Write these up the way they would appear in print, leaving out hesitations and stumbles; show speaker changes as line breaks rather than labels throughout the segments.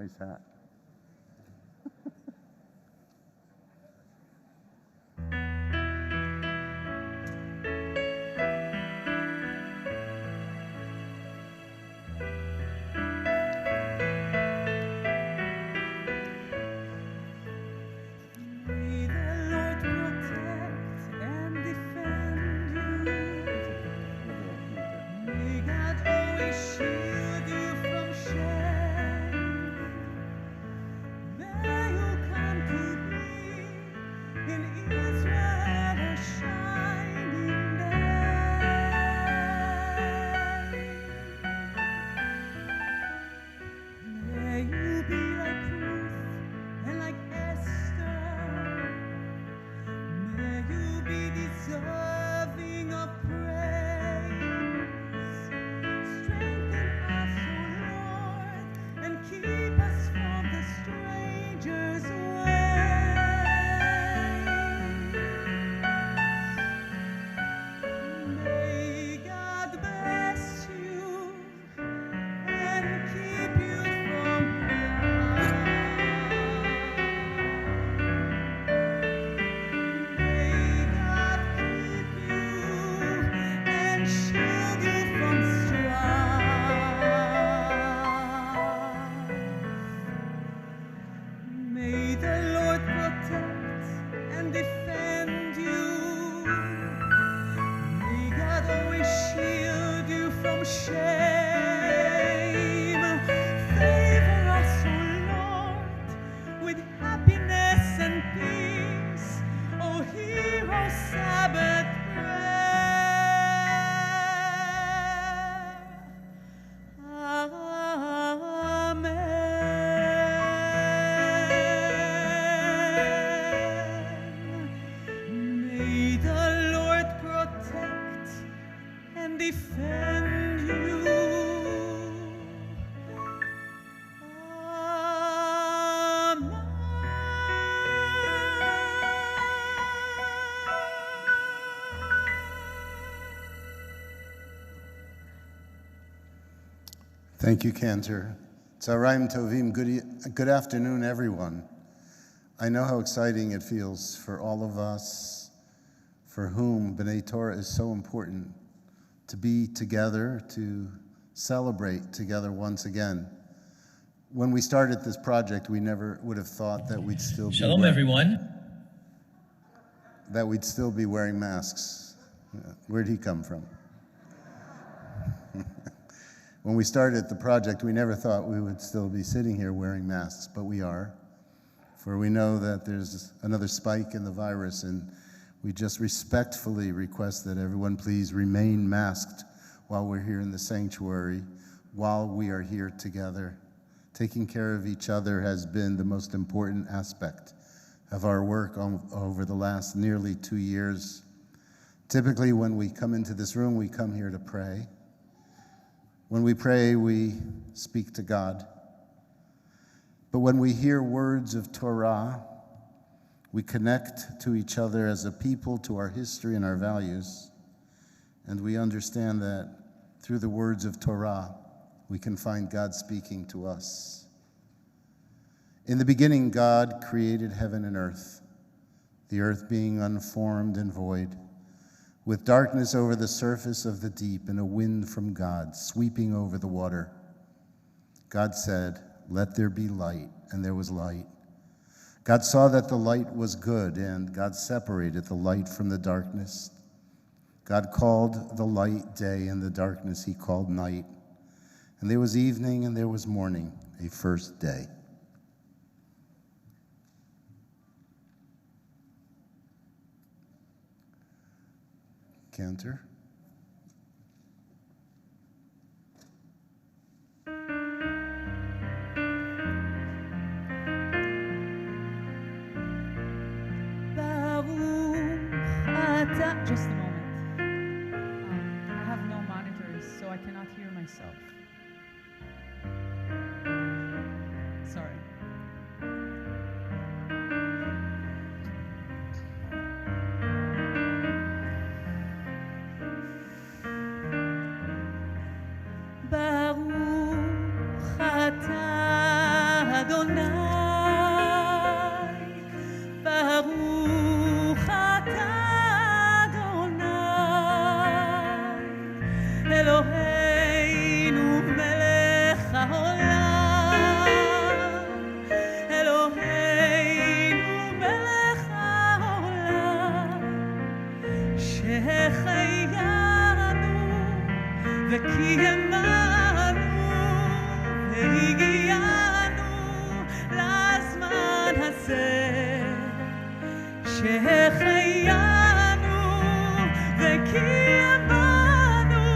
Nice hat. Thank you, Cantor. Tzaharaim Tovim. Good afternoon, everyone. I know how exciting it feels for all of us for whom B'nai Torah is so important to be together, to celebrate together once again. When we started this project, we never would have thought that we'd still be
Shalom, everyone.
That we'd still be wearing masks. Where'd he come from? When we started the project, we never thought we would still be sitting here wearing masks, but we are. For we know that there's another spike in the virus, and we just respectfully request that everyone please remain masked while we're here in the sanctuary, while we are here together. Taking care of each other has been the most important aspect of our work over the last nearly 2 years. Typically, when we come into this room, we come here to pray. When we pray, we speak to God. But when we hear words of Torah, we connect to each other as a people, to our history and our values, and we understand that through the words of Torah, we can find God speaking to us. In the beginning, God created heaven and earth, the earth being unformed and void, with darkness over the surface of the deep and a wind from God sweeping over the water. God said, "Let there be light," and there was light. God saw that the light was good, and God separated the light from the darkness. God called the light day, and the darkness he called night. And there was evening, and there was morning, a first day. Cantor.
Just a moment. I have no monitors, so I cannot hear myself. Sorry. Baruch atah שהחיינו וקיימנו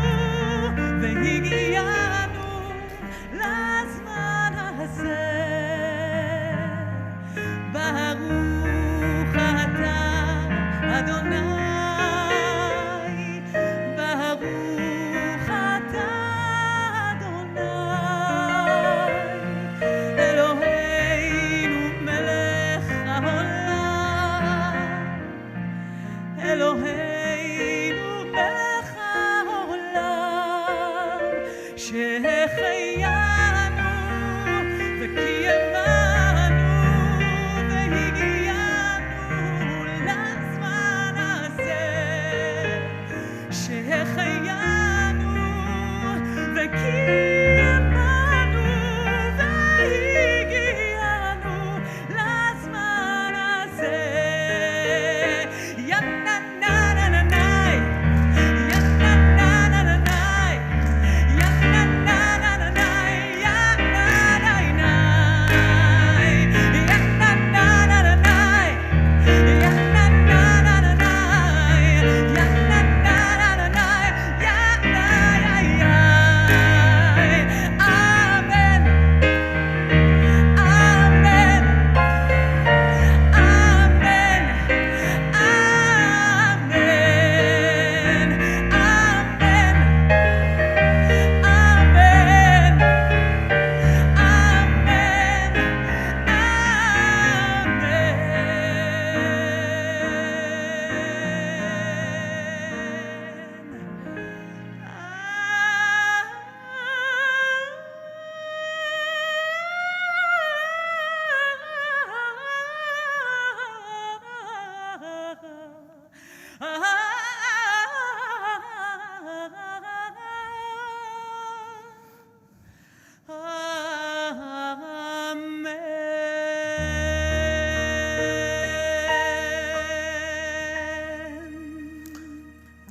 והגיענו לזמן הזה. ברוך אתה אדוני, ברוך אתה אדוני, אלוהינו מלך העולם, אלוהינו מלך העולם, שהחיינו וקיימנו והגיענו לזמן הזה, שהחיינו וקיימנו והגיענו לזמן הזה. יא נה נה נה נה נה, יא נה נה נה נה נה, יא נה נה נה נה נה, יא נה נה נה, יא נה נה נה נה נה, יא נה נה נה נה נה, יא נה נה נה נה נה, יא נה יא. אמן, אמן,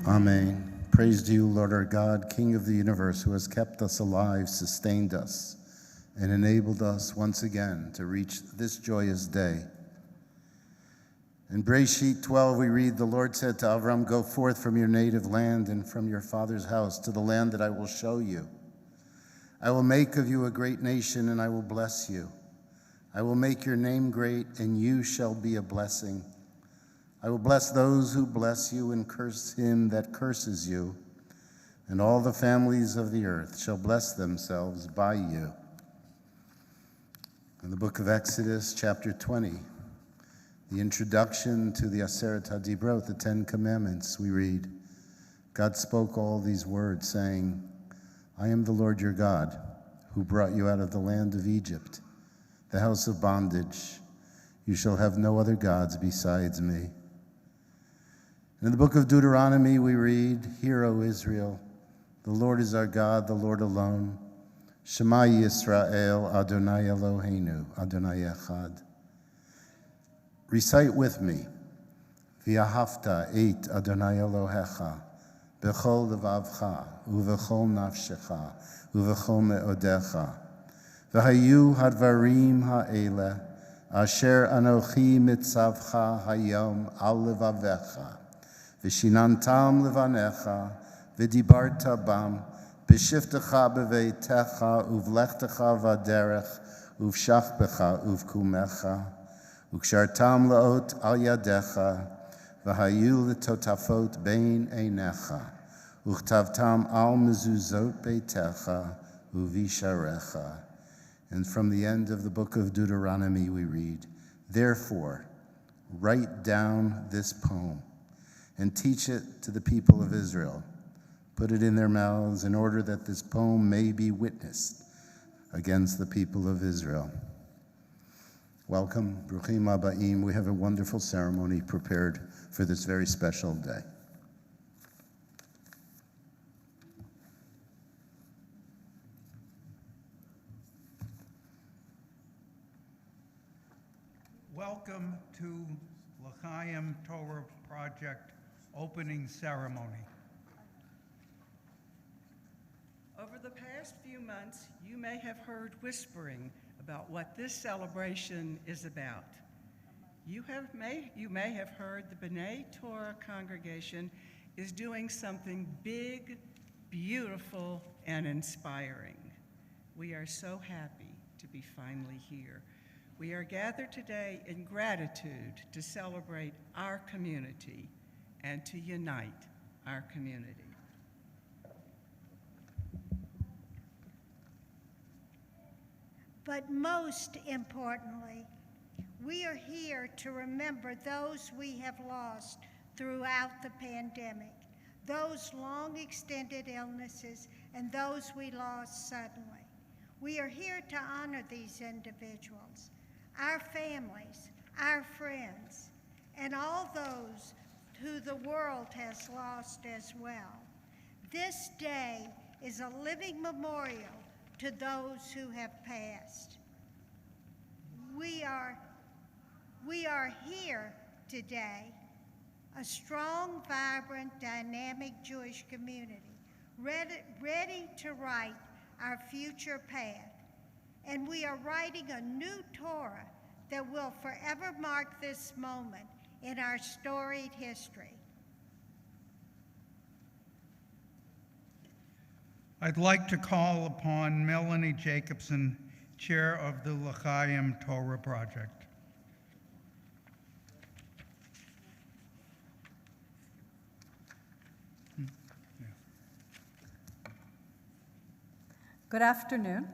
Amen. Praise to you, Lord our God, King of the universe, who has kept us alive, sustained us, and enabled us once again to reach this joyous day. In Bereshit 12, we read, the Lord said to Avram, go forth from your native land and from your father's house to the land that I will show you. I will make of you a great nation, and I will bless you. I will make your name great, and you shall be a blessing. I will bless those who bless you and curse him that curses you, and all the families of the earth shall bless themselves by you. In the book of Exodus, chapter 20, the introduction to the Asara tadibroth, the 10 Commandments, we read, God spoke all these words, saying, I am the Lord your God, who brought you out of the land of Egypt, the house of bondage. You shall have no other gods besides me. In the book of Deuteronomy, we read, Hear, O Israel, the Lord is our God, the Lord alone. Shema Yisrael, Adonai Eloheinu, Adonai Echad. Recite with me, V'ahavta et Adonai Elohecha, b'chol levavcha, u'v'chol nafshecha, u'v'chol me'odecha. V'hayu hadvarim ha'ele, asher anochi mitzavcha hayom al levavecha. V'shinantam levanecha, v'dibarta bam, b'shiftecha b'veitecha, uv'lechtecha v'aderech, uv'shachbecha uv'kumecha, u'kshartam laot al yadecha, v'hayu letotafot bein einecha, u'chtavtam al mezuzot beitecha, uv'isharecha. And from the end of the book of Deuteronomy we read, therefore, write down this poem, and teach it to the people of Israel. Put it in their mouths in order that this poem may be witnessed against the people of Israel. Welcome, Bruchim Aba'im. We have a wonderful ceremony prepared for this very special day.
Welcome to L'chaim Torah Project opening ceremony.
Over the past few months, you may have heard whispering about what this celebration is about. You may have heard the B'nai Torah congregation is doing something big, beautiful, and inspiring. We are so happy to be finally here. We are gathered today in gratitude to celebrate our community and to unite our community.
But most importantly, we are here to remember those we have lost throughout the pandemic, those long extended illnesses, and those we lost suddenly. We are here to honor these individuals, our families, our friends, and all those who the world has lost as well. This day is a living memorial to those who have passed. We are here today, a strong, vibrant, dynamic Jewish community, ready to write our future path. And we are writing a new Torah that will forever mark this moment in our storied history.
I'd like to call upon Melanie Jacobson, Chair of the L'chaim Torah Project.
Good afternoon,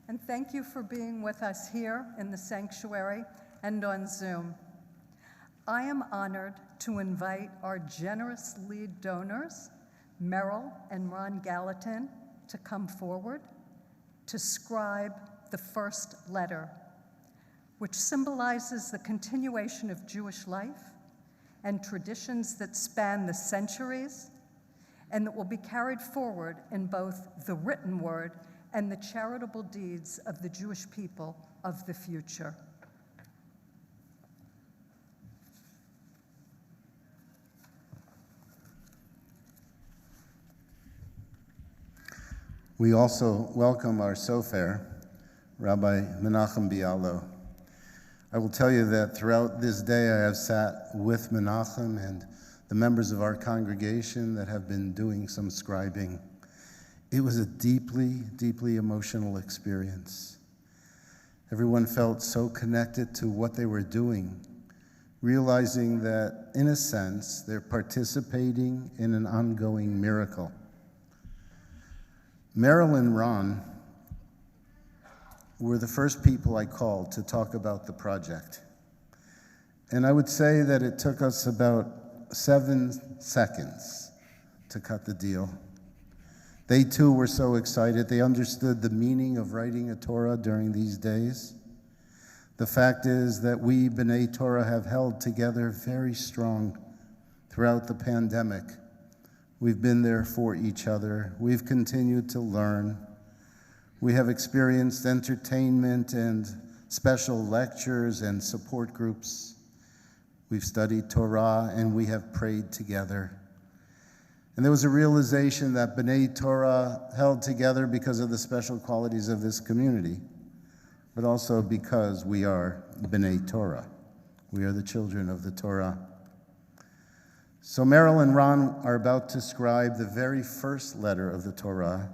and thank you for being with us here in the sanctuary and on Zoom. I am honored to invite our generous lead donors, Merrill and Ron Gallatin, to come forward to scribe the first letter, which symbolizes the continuation of Jewish life and traditions that span the centuries and that will be carried forward in both the written word and the charitable deeds of the Jewish people of the future.
We also welcome our sofer, Rabbi Menachem Bialo. I will tell you that throughout this day I have sat with Menachem and the members of our congregation that have been doing some scribing. It was a deeply, deeply emotional experience. Everyone felt so connected to what they were doing, realizing that, in a sense, they're participating in an ongoing miracle. Merrill and Ron were the first people I called to talk about the project. And I would say that it took us about 7 seconds to cut the deal. They too were so excited. They understood the meaning of writing a Torah during these days. The fact is that we, B'nai Torah, have held together very strong throughout the pandemic. We've been there for each other. We've continued to learn. We have experienced entertainment and special lectures and support groups. We've studied Torah and we have prayed together. And there was a realization that B'nai Torah held together because of the special qualities of this community, but also because we are B'nai Torah. We are the children of the Torah. So Merrill and Ron are about to scribe the very first letter of the Torah,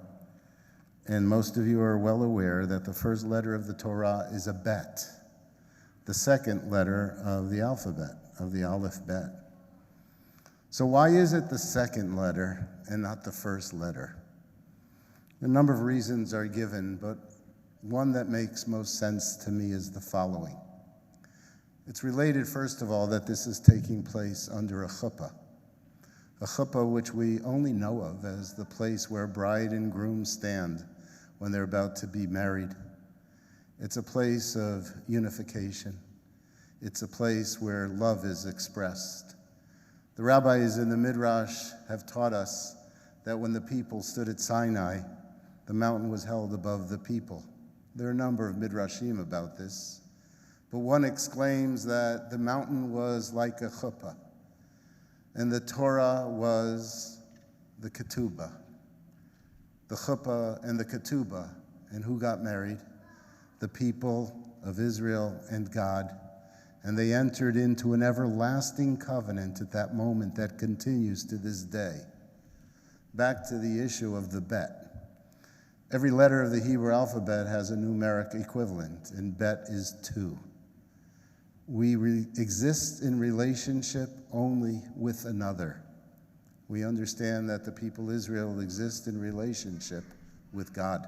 and most of you are well aware that the first letter of the Torah is a bet, the second letter of the alphabet, of the Aleph Bet. So why is it the second letter and not the first letter? A number of reasons are given, but one that makes most sense to me is the following. It's related, first of all, that this is taking place under a chuppah which we only know of as the place where bride and groom stand when they're about to be married. It's a place of unification. It's a place where love is expressed. The rabbis in the Midrash have taught us that when the people stood at Sinai, the mountain was held above the people. There are a number of Midrashim about this, but one exclaims that the mountain was like a chuppah, and the Torah was the ketubah. The chuppah and the ketubah, and who got married? The people of Israel and God. and they entered into an everlasting covenant at that moment that continues to this day. Back to the issue of the bet. Every letter of the Hebrew alphabet has a numeric equivalent, and bet is 2. We exist in relationship only with another. We understand that the people of Israel exist in relationship with God.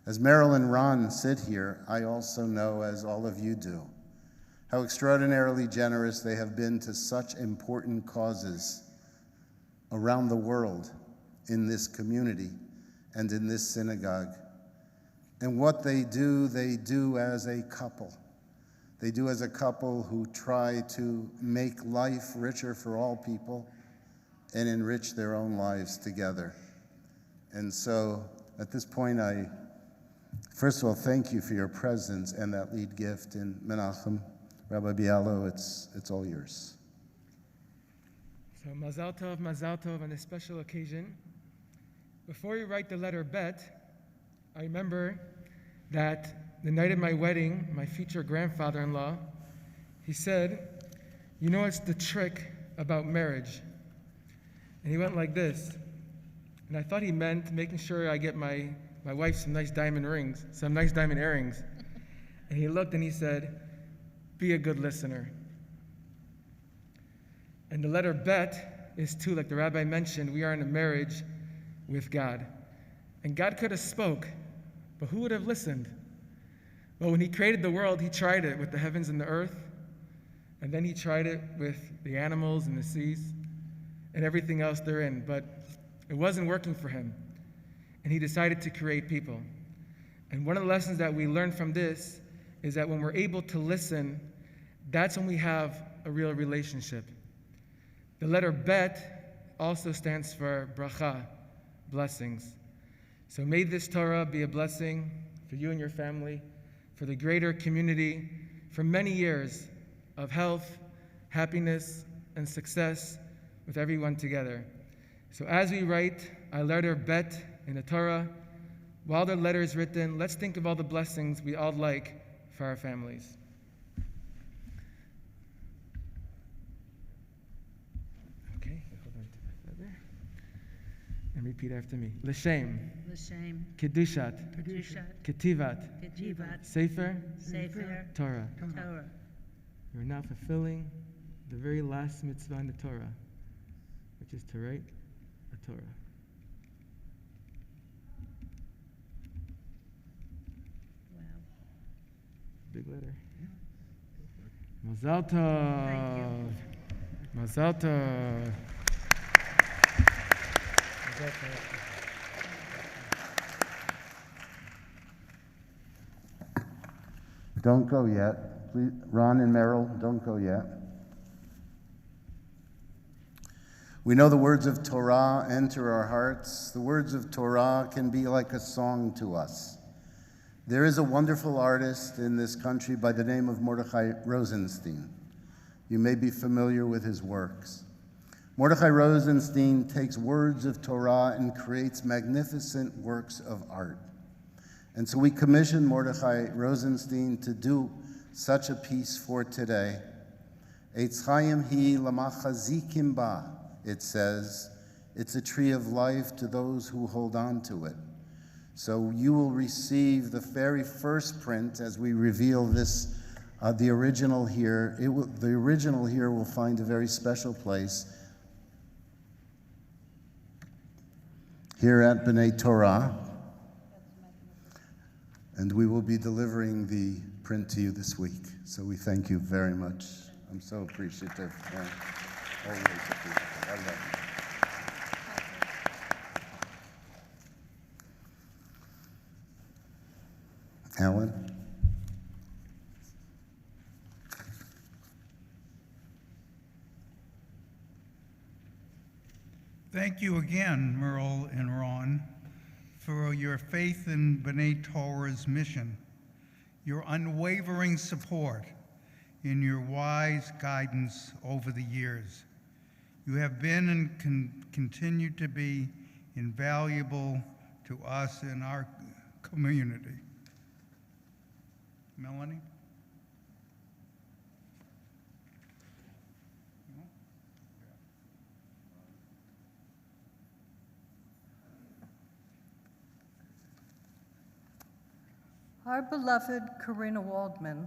As Meryl and Ron sit here, I also know, as all of you do, how extraordinarily generous they have been to such important causes around the world, in this community, and in this synagogue. And what they do as a couple. They do as a couple who try to make life richer for all people and enrich their own lives together. And so, at this point, I first of all thank you for your presence and that lead gift in Menachem. Rabbi Bialo, it's all yours.
So Mazal Tov on this special occasion. Before you write the letter bet, I remember that the night of my wedding, my future grandfather-in-law, he said, "You know what's the trick about marriage?" And he went like this. And I thought he meant making sure I get my wife some nice diamond earrings. And he looked and he said, "Be a good listener." And the letter bet is 2, like the rabbi mentioned, we are in a marriage with God. And God could have spoke, but who would have listened? Well, when he created the world, he tried it with the heavens and the earth, and then he tried it with the animals and the seas and everything else therein, but it wasn't working for him. And he decided to create people. And one of the lessons that we learn from this is that when we're able to listen, that's when we have a real relationship. The letter bet also stands for bracha, blessings. So may this Torah be a blessing for you and your family, for the greater community, for many years of health, happiness, and success with everyone together. So as we write our letter bet in the Torah, while the letter is written, let's think of all the blessings we all like for our families. Okay, hold on to my feather. And repeat after me. L'shem,
L'shem,
Kedushat,
Kedushat,
Ketivat,
Ketivat,
Sefer,
Sefer,
Torah.
Torah.
We're now fulfilling the very last mitzvah in the Torah, which is to write a Torah.
Wow.
Big letter. Mazal tov. Mazal tov. Mazal tov.
Don't go yet. Please, Ron and Meryl, don't go yet. We know the words of Torah enter our hearts. The words of Torah can be like a song to us. There is a wonderful artist in this country by the name of Mordechai Rosenstein. You may be familiar with his works. Mordechai Rosenstein takes words of Torah and creates magnificent works of art. And so we commissioned Mordechai Rosenstein to do such a piece for today. Eitz Chaim hi lamachazikim ba, it says. It's a tree of life to those who hold on to it. So you will receive the very first print as we reveal this, the original here. The original here will find a very special place here at B'nai Torah. And we will be delivering the print to you this week. So we thank you very much. I'm so appreciative. Yeah. Always appreciative. I love you. Alan?
Thank you again, Merle and Ron, for your faith in B'nai Torah's mission, your unwavering support, and your wise guidance over the years. You have been and continue to be invaluable to us and our community. Melanie?
Our beloved Karina Waldman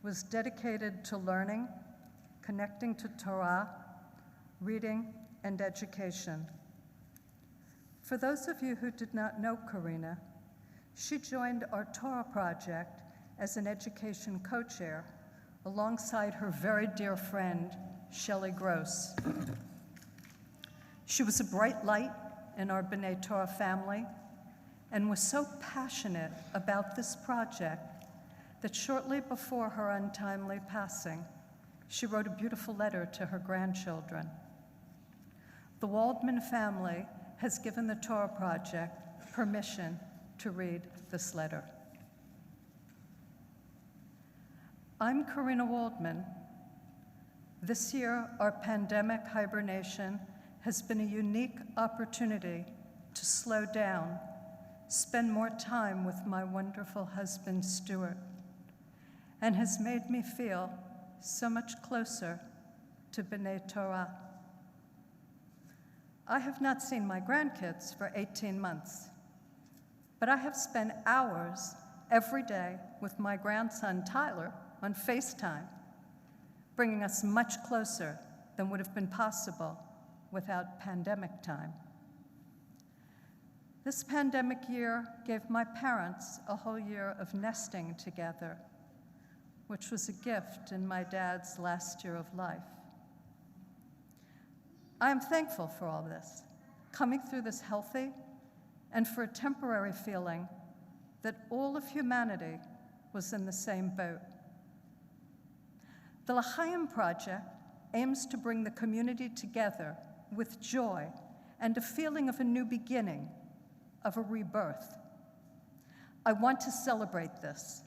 was dedicated to learning, connecting to Torah, reading, and education. For those of you who did not know Karina, she joined our Torah project as an education co-chair alongside her very dear friend, Shelley Gross. She was a bright light in our B'nai Torah family and was so passionate about this project that shortly before her untimely passing, she wrote a beautiful letter to her grandchildren. The Waldman family has given the Torah Project permission to read this letter. I'm Karina Waldman. This year, our pandemic hibernation has been a unique opportunity to slow down, spend more time with my wonderful husband, Stuart, and has made me feel so much closer to B'nai Torah. I have not seen my grandkids for 18 months, but I have spent hours every day with my grandson, Tyler, on FaceTime, bringing us much closer than would have been possible without pandemic time. This pandemic year gave my parents a whole year of nesting together, which was a gift in my dad's last year of life. I am thankful for all this, coming through this healthy, and for a temporary feeling that all of humanity was in the same boat. The L'Chaim Project aims to bring the community together with joy and a feeling of a new beginning, of a rebirth. I want to celebrate this.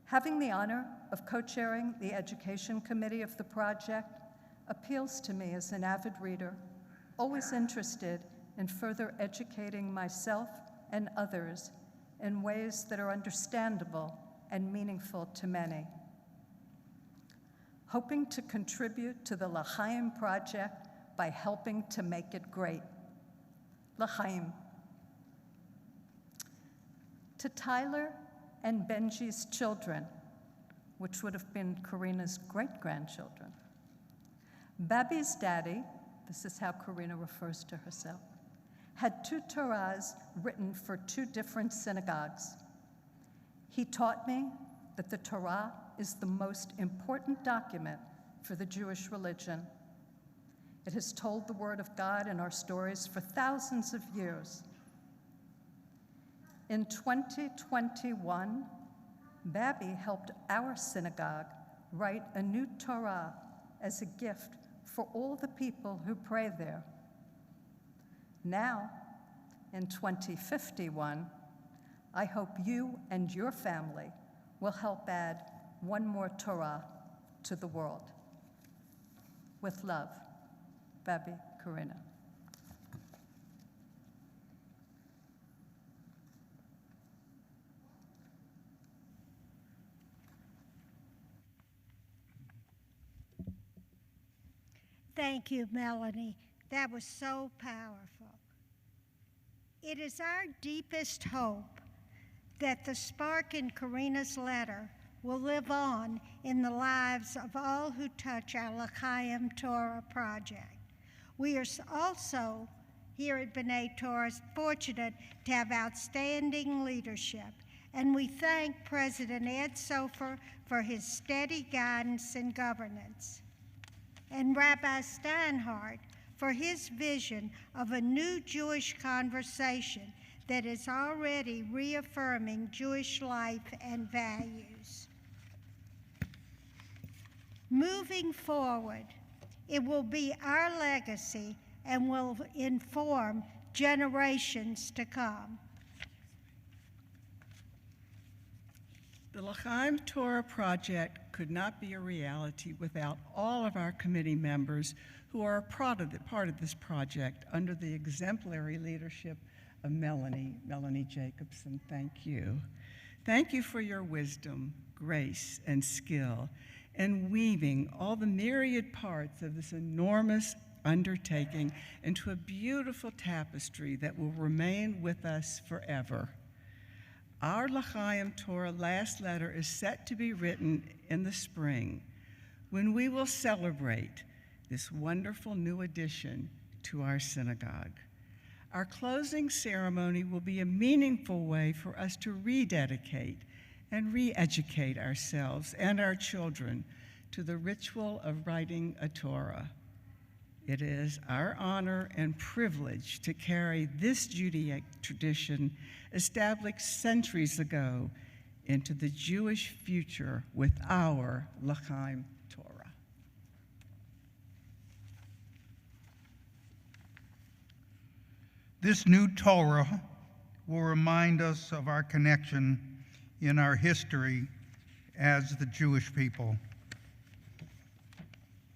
Having the honor of co-chairing the education committee of the project appeals to me as an avid reader, always interested in further educating myself and others in ways that are understandable and meaningful to many. Hoping to contribute to the L'Chaim Project by helping to make it great. L'Chaim. To Tyler and Benji's children, which would have been Karina's great-grandchildren. Babi's daddy, this is how Karina refers to herself, had 2 Torahs written for 2 different synagogues. He taught me that the Torah is the most important document for the Jewish religion. It has told the word of God in our stories for thousands of years. In 2021, Babi helped our synagogue write a new Torah as a gift for all the people who pray there. Now, in 2051, I hope you and your family will help add one more Torah to the world. With love, Babi Karina.
Thank you, Melanie. That was so powerful. It is our deepest hope that the spark in Karina's letter will live on in the lives of all who touch our L'Chaim Torah project. We are also here at B'nai Torah fortunate to have outstanding leadership, and we thank President Ed Sofer for his steady guidance and governance, and Rabbi Steinhardt for his vision of a new Jewish conversation that is already reaffirming Jewish life and values. Moving forward, it will be our legacy and will inform generations to come.
The L'Chaim Torah Project could not be a reality without all of our committee members who are a part of this project under the exemplary leadership of Melanie Jacobson. Thank you. Thank you for your wisdom, grace, and skill in weaving all the myriad parts of this enormous undertaking into a beautiful tapestry that will remain with us forever. Our L'chaim Torah last letter is set to be written in the spring, when we will celebrate this wonderful new addition to our synagogue. Our closing ceremony will be a meaningful way for us to rededicate and re-educate ourselves and our children to the ritual of writing a Torah. It is our honor and privilege to carry this Judaic tradition established centuries ago into the Jewish future with our L'chaim Torah.
This new Torah will remind us of our connection in our history as the Jewish people.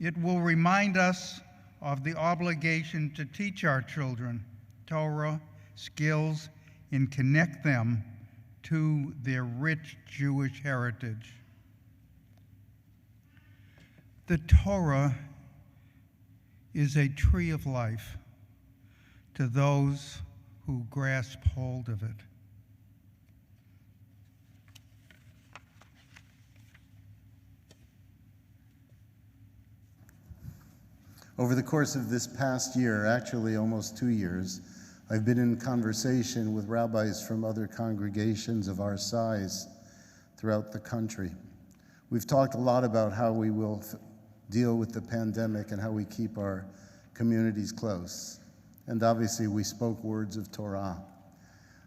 It will remind us of the obligation to teach our children Torah skills and connect them to their rich Jewish heritage. The Torah is a tree of life to those who grasp hold of it.
Over the course of this past year, actually almost 2 years, I've been in conversation with rabbis from other congregations of our size throughout the country. We've talked a lot about how we will deal with the pandemic and how we keep our communities close. And obviously, we spoke words of Torah.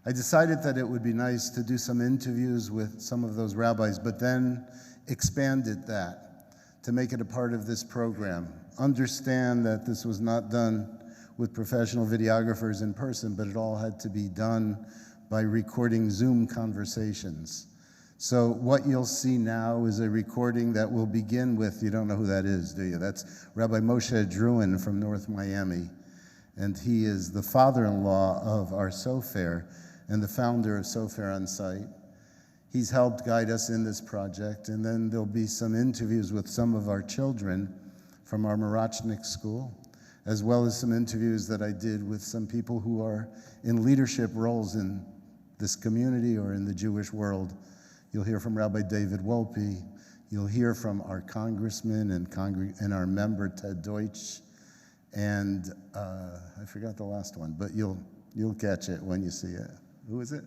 I decided that it would be nice to do some interviews with some of those rabbis, but then expanded that to make it a part of this program. Understand that this was not done with professional videographers in person, but it all had to be done by recording Zoom conversations. So what you'll see now is a recording that will begin with, you don't know who that is, do you? That's Rabbi Moshe Druin from North Miami. And he is the father-in-law of our Sofer and the founder of Sofer on Site. He's helped guide us in this project, and then there'll be some interviews with some of our children from our Mirachnik school, as well as some interviews that I did with some people who are in leadership roles in this community or in the Jewish world. You'll hear from Rabbi David Wolpe. You'll hear from our congressman and our member, Ted Deutsch. And I forgot the last one, but you'll catch it when you see it. Who is it?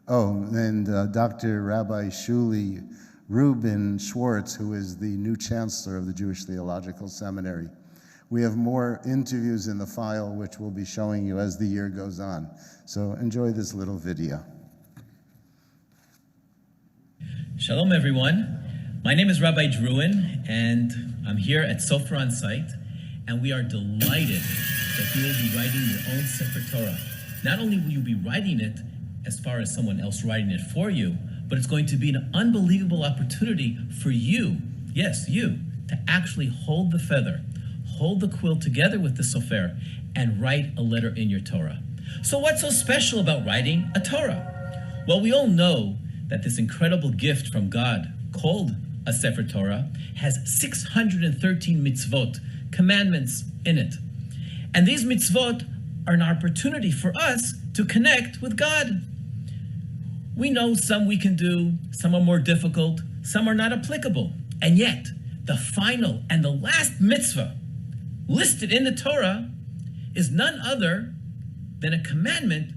Oh, and Dr. Rabbi Shuli Rubin Schwartz, who is the new chancellor of the Jewish Theological Seminary. We have more interviews in the file, which we'll be showing you as the year goes on. So enjoy this little video.
Shalom, everyone. My name is Rabbi Druin, and I'm here at Sofer on Site. And we are delighted that you will be writing your own Sefer Torah. Not only will you be writing it as far as someone else writing it for you, but it's going to be an unbelievable opportunity for you, yes, you, to actually hold the feather, hold the quill together with the Sofer, and write a letter in your Torah. So what's so special about writing a Torah? Well, we all know that this incredible gift from God, called a Sefer Torah, has 613 mitzvot, commandments in it. And these mitzvot are an opportunity for us to connect with God. We know some we can do, some are more difficult, some are not applicable. And yet, the final and the last mitzvah listed in the Torah is none other than a commandment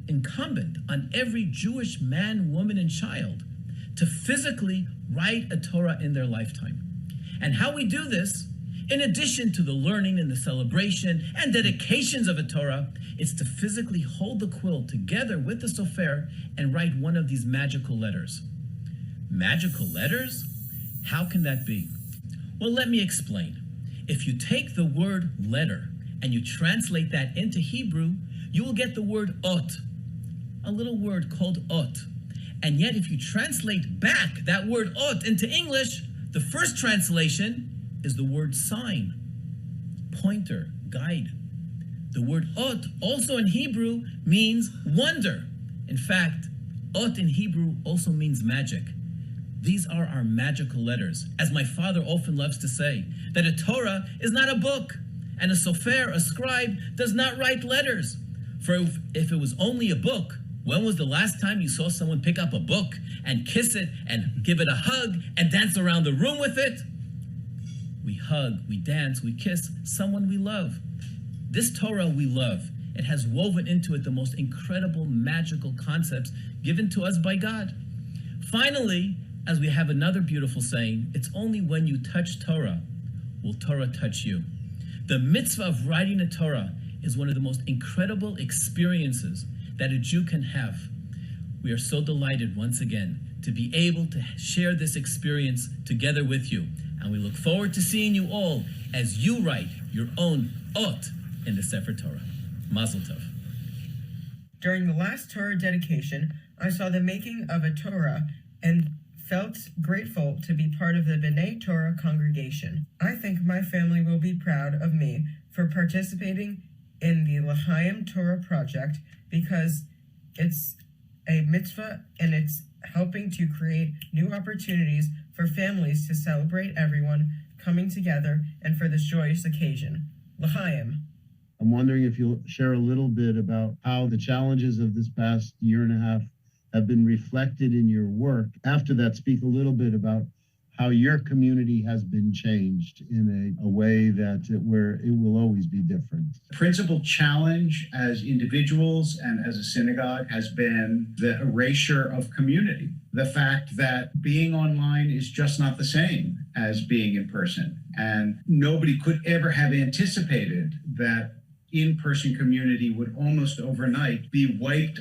incumbent on every Jewish man, woman, and child to physically write a Torah in their lifetime. And how we do this, in addition to the learning and the celebration and dedications of a Torah, it's to physically hold the quill together with the Sofer and write one of these magical letters. Magical letters? How can that be? Well, let me explain. If you take the word letter and you translate that into Hebrew, you will get the word ot, a little word called ot. And yet if you translate back that word ot into English, the first translation is the word sign, pointer, guide. The word ot, also in Hebrew, means wonder. In fact, ot in Hebrew also means magic. These are our magical letters. As my father often loves to say, that a Torah is not a book, and a sofer, a scribe, does not write letters. For if it was only a book, When was the last time you saw someone pick up a book and kiss it and give it a hug and dance around the room with it? We hug, we dance, we kiss someone we love. This Torah we love. It has woven into it the most incredible, magical concepts given to us by God. Finally, as we have another beautiful saying, it's only when you touch Torah will Torah touch you. The mitzvah of writing a Torah is one of the most incredible experiences that a Jew can have. We are so delighted once again to be able to share this experience together with you. And we look forward to seeing you all as you write your own ot in the Sefer Torah. Mazel tov.
During the last Torah dedication, I saw the making of a Torah and felt grateful to be part of the B'nai Torah congregation. I think my family will be proud of me for participating in the L'Chaim Torah project because it's a mitzvah and it's helping to create new opportunities for families to celebrate everyone coming together and for this joyous occasion. L'Chaim.
I'm wondering if you'll share a little bit about how the challenges of this past year and a half have been reflected in your work. After that, speak a little bit about how your community has been changed in a way that where it will always be different.
Principal challenge as individuals and as a synagogue has been the erasure of community. The fact that being online is just not the same as being in person. And nobody could ever have anticipated that in-person community would almost overnight be wiped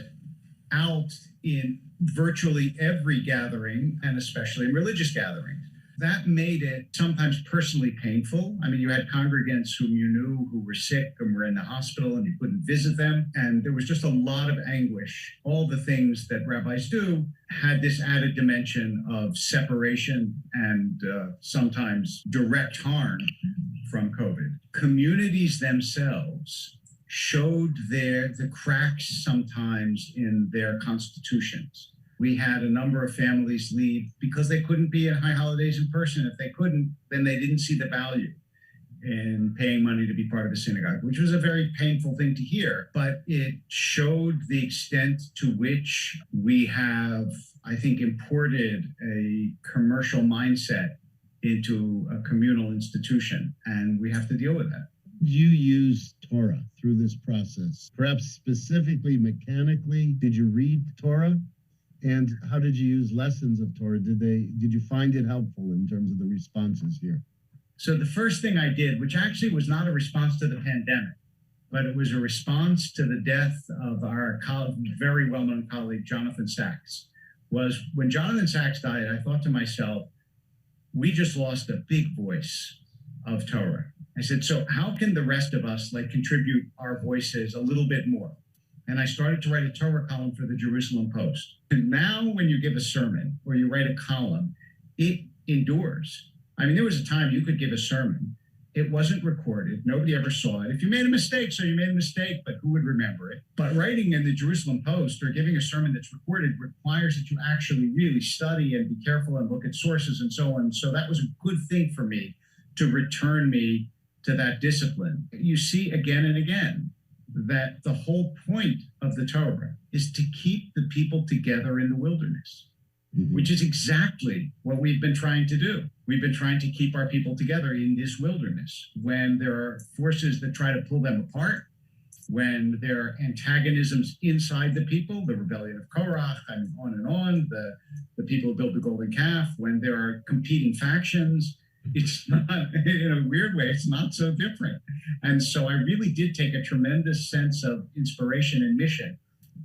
out in virtually every gathering, and especially in religious gatherings. That made it sometimes personally painful. I mean, you had congregants whom you knew who were sick and were in the hospital and you couldn't visit them. And there was just a lot of anguish. All the things that rabbis do had this added dimension of separation and sometimes direct harm from COVID. Communities themselves showed the cracks sometimes in their constitutions. We had a number of families leave because they couldn't be at high holidays in person. If they couldn't, then they didn't see the value in paying money to be part of a synagogue, which was a very painful thing to hear. But it showed the extent to which we have, I think, imported a commercial mindset into a communal institution, and we have to deal with that.
You used Torah through this process, perhaps specifically mechanically. Did you read Torah? And how did you use lessons of Torah? Did you find it helpful in terms of the responses here?
So the first thing I did, which actually was not a response to the pandemic, but it was a response to the death of our very well-known colleague, Jonathan Sachs, was when Jonathan Sachs died, I thought to myself, we just lost a big voice of Torah. I said, so how can the rest of us contribute our voices a little bit more? And I started to write a Torah column for the Jerusalem Post. And now when you give a sermon or you write a column, it endures. I mean, there was a time you could give a sermon. It wasn't recorded. Nobody ever saw it. If you made a mistake, so you made a mistake, but who would remember it? But writing in the Jerusalem Post or giving a sermon that's recorded requires that you actually really study and be careful and look at sources and so on. So that was a good thing for me to return me to that discipline. You see again and again that the whole point of the Torah is to keep the people together in the wilderness, which is exactly what we've been trying to do. We've been trying to keep our people together in this wilderness when there are forces that try to pull them apart, when there are antagonisms inside the people, the rebellion of Korach, and on, the people who built the golden calf, when there are competing factions. It's not, in a weird way, it's not so different. And so I really did take a tremendous sense of inspiration and mission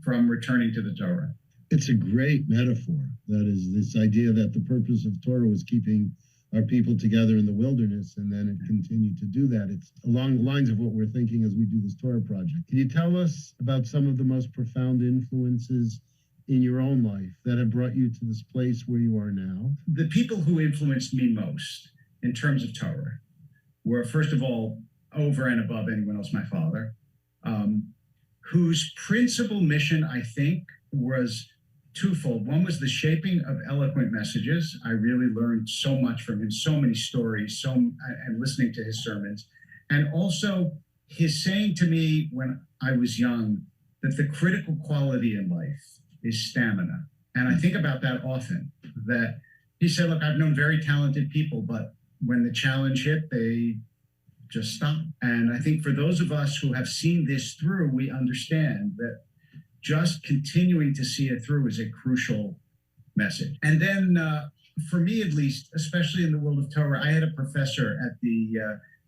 from returning to the Torah.
It's a great metaphor. That is this idea that the purpose of Torah was keeping our people together in the wilderness, and then it continued to do that. It's along the lines of what we're thinking as we do this Torah project. Can you tell us about some of the most profound influences in your own life that have brought you to this place where you are now?
The people who influenced me most in terms of Torah were, first of all, over and above anyone else, my father, whose principal mission, I think, was twofold. One was the shaping of eloquent messages. I really learned so much from him, so many stories, and listening to his sermons. And also his saying to me when I was young, that the critical quality in life is stamina. And I think about that often, that he said, look, I've known very talented people, but when the challenge hit, they just stop. And I think for those of us who have seen this through, we understand that just continuing to see it through is a crucial message. And then for me, at least, especially in the world of Torah, I had a professor at the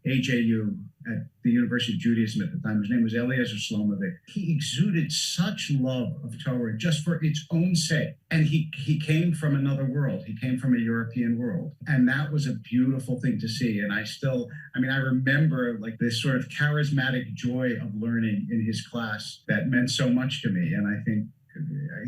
AJU at the University of Judaism at the time. His name was Eliezer Slomovic. He exuded such love of Torah just for its own sake. And he came from another world. He came from a European world. And that was a beautiful thing to see. And I remember like this sort of charismatic joy of learning in his class that meant so much to me. And I think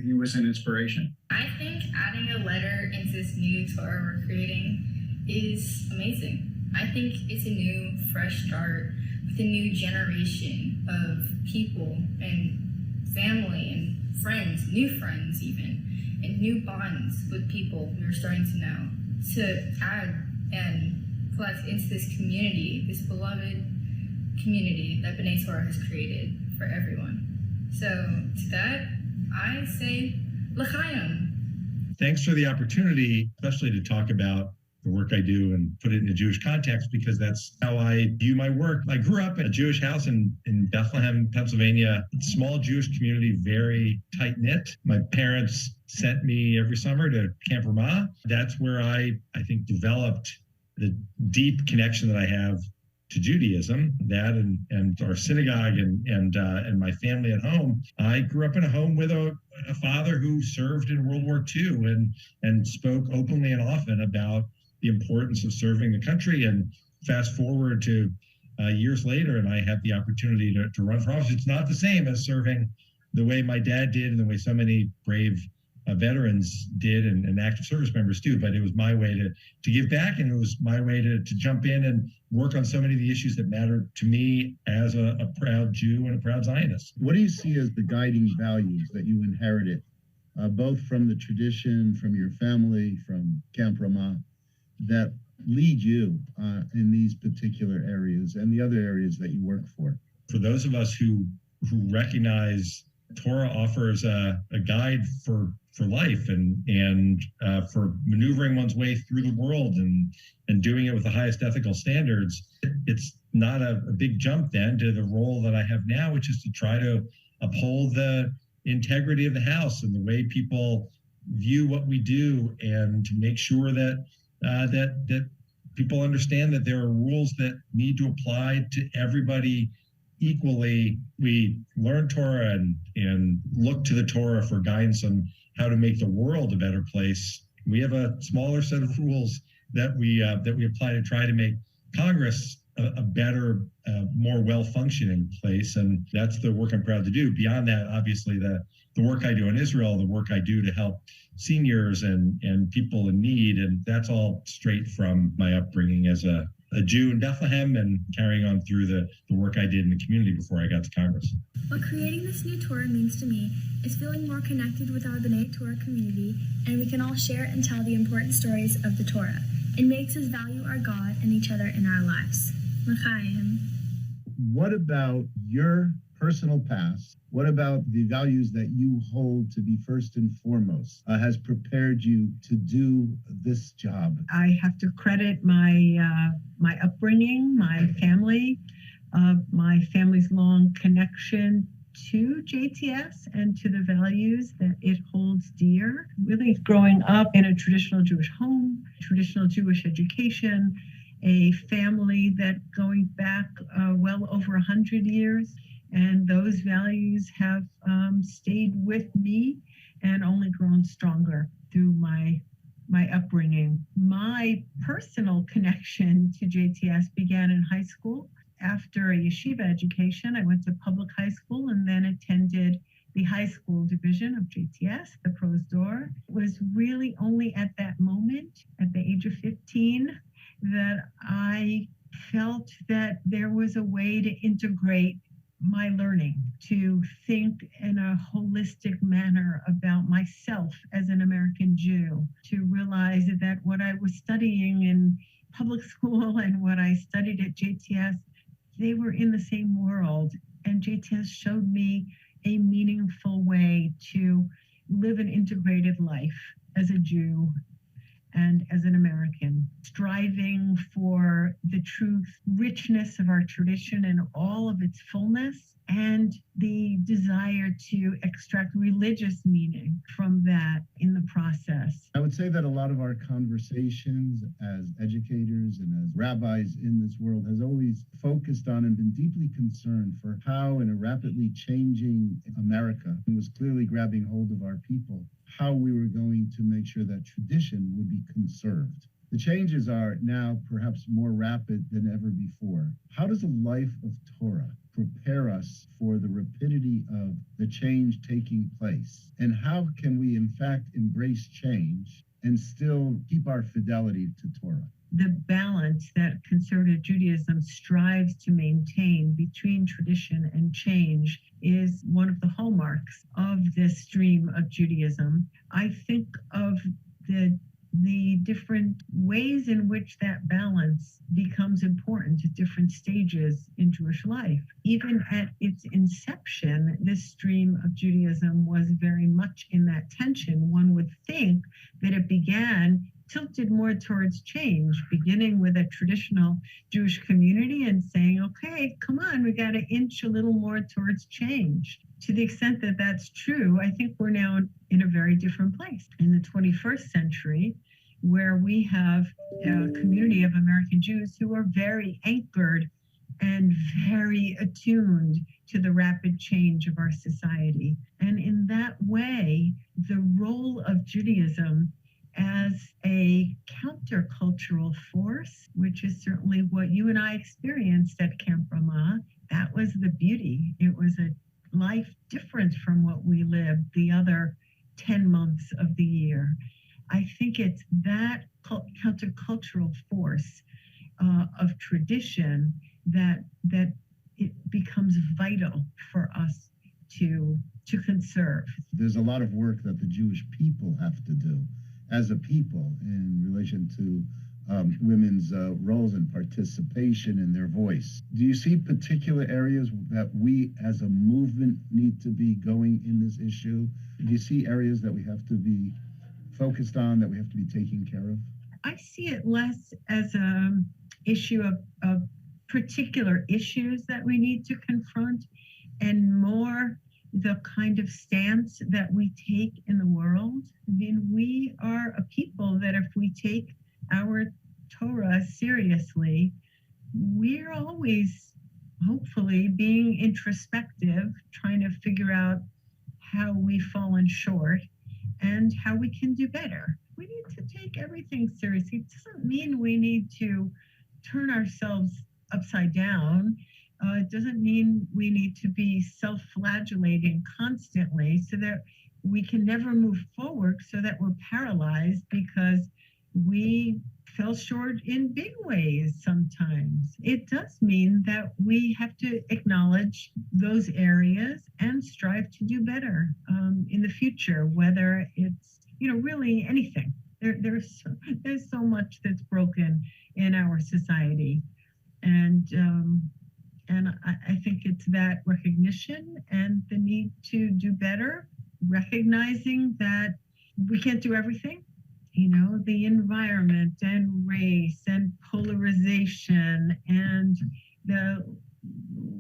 he was an inspiration.
I think adding a letter into this new Torah we're creating is amazing. I think it's a new, fresh start with a new generation of people and family and friends, new friends even, and new bonds with people we're starting to know. To add and collect into this community, this beloved community that B'nai Torah has created for everyone. So to that, I say l'chaim.
Thanks for the opportunity, especially to talk about the work I do and put it in a Jewish context, because that's how I view my work. I grew up in a Jewish house in Bethlehem, Pennsylvania, small Jewish community, very tight-knit. My parents sent me every summer to Camp Ramah. That's where I think, developed the deep connection that I have to Judaism, that and our synagogue and my family at home. I grew up in a home with a father who served in World War II and spoke openly and often about the importance of serving the country. And fast forward to years later, and I have the opportunity to run for office. It's not the same as serving the way my dad did and the way so many brave veterans did and active service members do, but it was my way to give back, and it was my way to jump in and work on so many of the issues that matter to me as a proud Jew and a proud Zionist.
What do you see as the guiding values that you inherited, both from the tradition, from your family, from Camp Ramah, that lead you in these particular areas and the other areas that you work for?
For those of us who recognize Torah offers a guide for life and for maneuvering one's way through the world and doing it with the highest ethical standards, it's not a big jump then to the role that I have now, which is to try to uphold the integrity of the house and the way people view what we do, and to make sure that that people understand that there are rules that need to apply to everybody equally. We learn Torah and look to the Torah for guidance on how to make the world a better place. We have a smaller set of rules that we apply to try to make Congress a better, more well-functioning place, and that's the work I'm proud to do. Beyond that, obviously, the work I do in Israel, the work I do to help seniors and people in need, and that's all straight from my upbringing as a Jew in Bethlehem and carrying on through the work I did in the community before I got to Congress.
What creating this new Torah means to me is feeling more connected with our B'nai Torah community, and we can all share and tell the important stories of the Torah. It makes us value our God and each other in our lives. L'chaim.
What about your personal past? What about the values that you hold to be first and foremost has prepared you to do this job?
I have to credit my upbringing, my family's long connection to JTS and to the values that it holds dear. Really growing up in a traditional Jewish home, traditional Jewish education, a family that going back well over 100 years, and those values have stayed with me and only grown stronger through my upbringing. My personal connection to JTS began in high school. After a yeshiva education, I went to public high school and then attended the high school division of JTS, the Pros Door. It was really only at that moment, at the age of 15, that I felt that there was a way to integrate my learning, to think in a holistic manner about myself as an American Jew, to realize that what I was studying in public school and what I studied at JTS, they were in the same world. And JTS showed me
a meaningful way to live an integrated life as a Jew and as an American, striving for the truth, richness of our tradition and all of its fullness, and the desire to extract religious meaning from that in the process.
I would say that a lot of our conversations as educators and as rabbis in this world has always focused on and been deeply concerned for how, in a rapidly changing America, was clearly grabbing hold of our people, how we were going to make sure that tradition would be conserved. The changes are now perhaps more rapid than ever before. How does a life of Torah prepare us for the rapidity of the change taking place? And how can we, in fact, embrace change and still keep our fidelity to Torah?
The balance that conservative Judaism strives to maintain between tradition and change is one of the hallmarks of this stream of Judaism. I think of the different ways in which that balance becomes important at different stages in Jewish life. Even at its inception, this stream of Judaism was very much in that tension. One would think that it began tilted more towards change, beginning with a traditional Jewish community and saying, okay, come on, we got to inch a little more towards change. To the extent that that's true, I think we're now in a very different place. In the 21st century, where we have a community of American Jews who are very anchored and very attuned to the rapid change of our society. And in that way, the role of Judaism as a countercultural force, which is certainly what you and I experienced at Camp Ramah, that was the beauty. It was a life different from what we lived the other 10 months of the year. I think it's that countercultural force of tradition that it becomes vital for us to conserve.
There's a lot of work that the Jewish people have to do as a people in relation to women's roles and participation and their voice. Do you see particular areas that we as a movement need to be going in this issue? Do you see areas that we have to be focused on, that we have to be taking care of?
I see it less as an issue of particular issues that we need to confront, and more the kind of stance that we take in the world. I mean, we are a people that if we take our Torah seriously, we're always hopefully being introspective, trying to figure out how we've fallen short and how we can do better. We need to take everything seriously. It doesn't mean we need to turn ourselves upside down. It doesn't mean we need to be self-flagellating constantly so that we can never move forward, so that we're paralyzed because we fell short in big ways sometimes. It does mean that we have to acknowledge those areas and strive to do better in the future, whether it's, really anything. There's so much that's broken in our society. And I think it's that recognition and the need to do better, recognizing that we can't do everything. The environment and race and polarization and the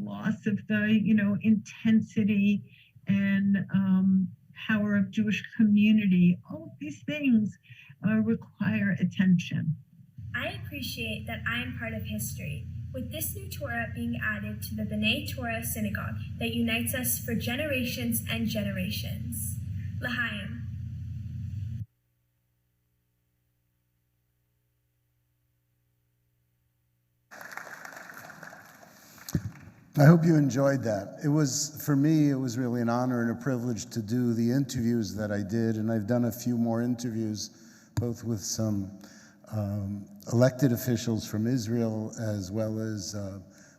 loss of the, intensity and power of Jewish community. All of these things require attention.
I appreciate that I am part of history, with this new Torah being added to the B'nai Torah synagogue that unites us for generations and generations. L'chaim.
I hope you enjoyed that. For me, it was really an honor and a privilege to do the interviews that I did, and I've done a few more interviews, both with some elected officials from Israel, as well as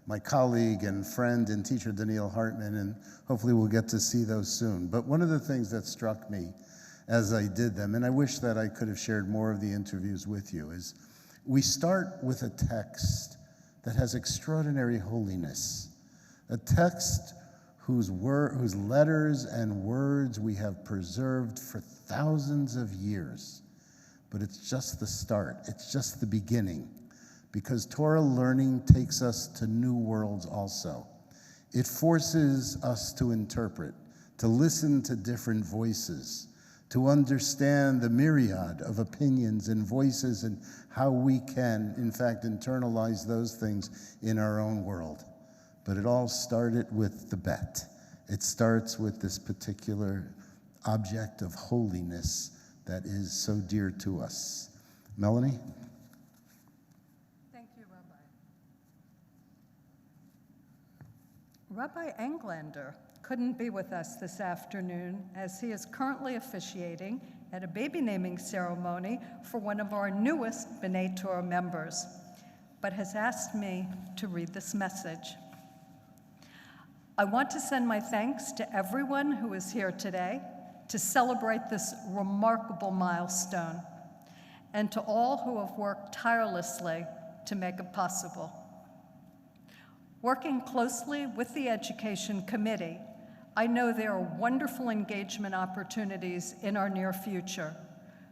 my colleague and friend and teacher, Daniel Hartman, and hopefully we'll get to see those soon. But one of the things that struck me as I did them, and I wish that I could have shared more of the interviews with you, is we start with a text that has extraordinary holiness, a text whose letters and words we have preserved for thousands of years. But it's just the start. It's just the beginning. Because Torah learning takes us to new worlds also. It forces us to interpret, to listen to different voices, to understand the myriad of opinions and voices and how we can, in fact, internalize those things in our own world. But it all started with the bet. It starts with this particular object of holiness that is so dear to us. Melanie?
Thank you, Rabbi. Rabbi Englander couldn't be with us this afternoon as he is currently officiating at a baby naming ceremony for one of our newest B'nai Torah members, but has asked me to read this message. I want to send my thanks to everyone who is here today to celebrate this remarkable milestone, and to all who have worked tirelessly to make it possible. Working closely with the Education Committee, I know there are wonderful engagement opportunities in our near future,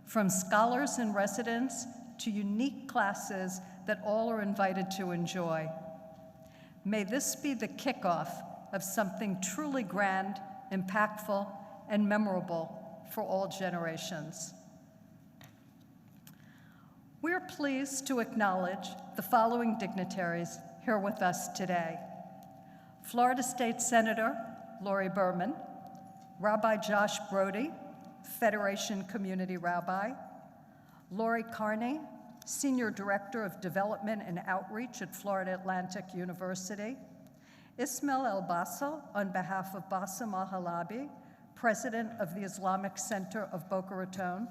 from scholars in residence to unique classes that all are invited to enjoy. May this be the kickoff of something truly grand, impactful, and memorable for all generations. We're pleased to acknowledge the following dignitaries here with us today: Florida State Senator Lori Berman, Rabbi Josh Brody, Federation Community Rabbi, Lori Carney, Senior Director of Development and Outreach at Florida Atlantic University, Ismail El-Bassel, on behalf of Bassem Al-Halabi, President of the Islamic Center of Boca Raton,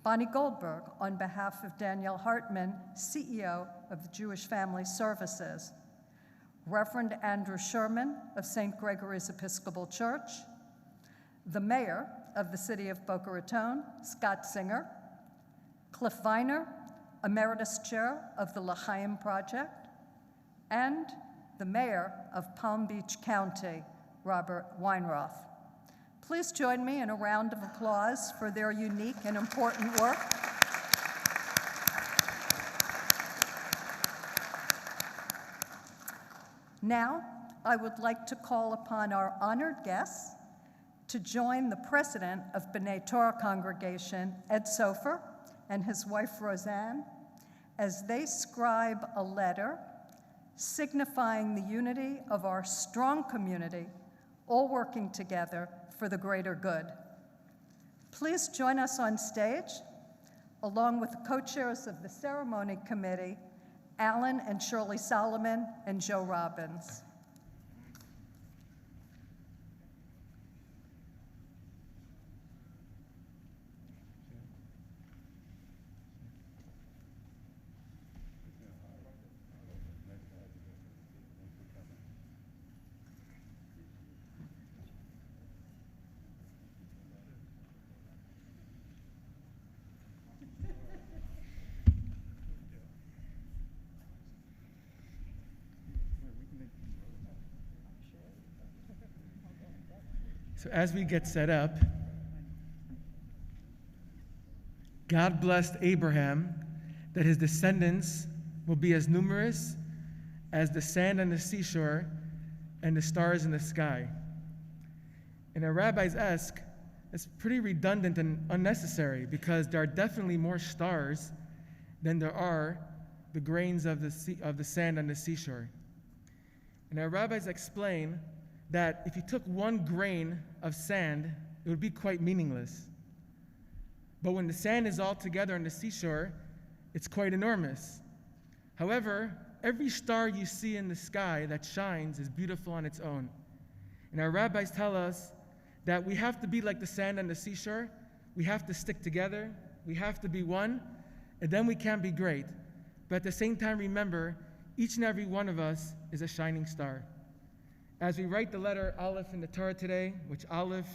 Bonnie Goldberg, on behalf of Danielle Hartman, CEO of the Jewish Family Services, Reverend Andrew Sherman of St. Gregory's Episcopal Church, the Mayor of the City of Boca Raton, Scott Singer, Cliff Viner, Emeritus Chair of the L'Chaim Project, and the Mayor of Palm Beach County, Robert Weinroth. Please join me in a round of applause for their unique and important work. Now, I would like to call upon our honored guests to join the president of B'nai Torah congregation, Ed Sofer, and his wife, Roseanne, as they scribe a letter signifying the unity of our strong community, all working together for the greater good. Please join us on stage, along with the co-chairs of the ceremony committee, Alan and Shirley Solomon and Joe Robbins.
So as we get set up, God blessed Abraham that his descendants will be as numerous as the sand on the seashore and the stars in the sky. And our rabbis ask, it's pretty redundant and unnecessary because there are definitely more stars than there are the grains of the sand on the seashore. And our rabbis explain that if you took one grain of sand, it would be quite meaningless. But when the sand is all together on the seashore, it's quite enormous. However, every star you see in the sky that shines is beautiful on its own. And our rabbis tell us that we have to be like the sand on the seashore. We have to stick together. We have to be one, and then we can be great. But at the same time, remember, each and every one of us is a shining star. As we write the letter Aleph in the Torah today, which Aleph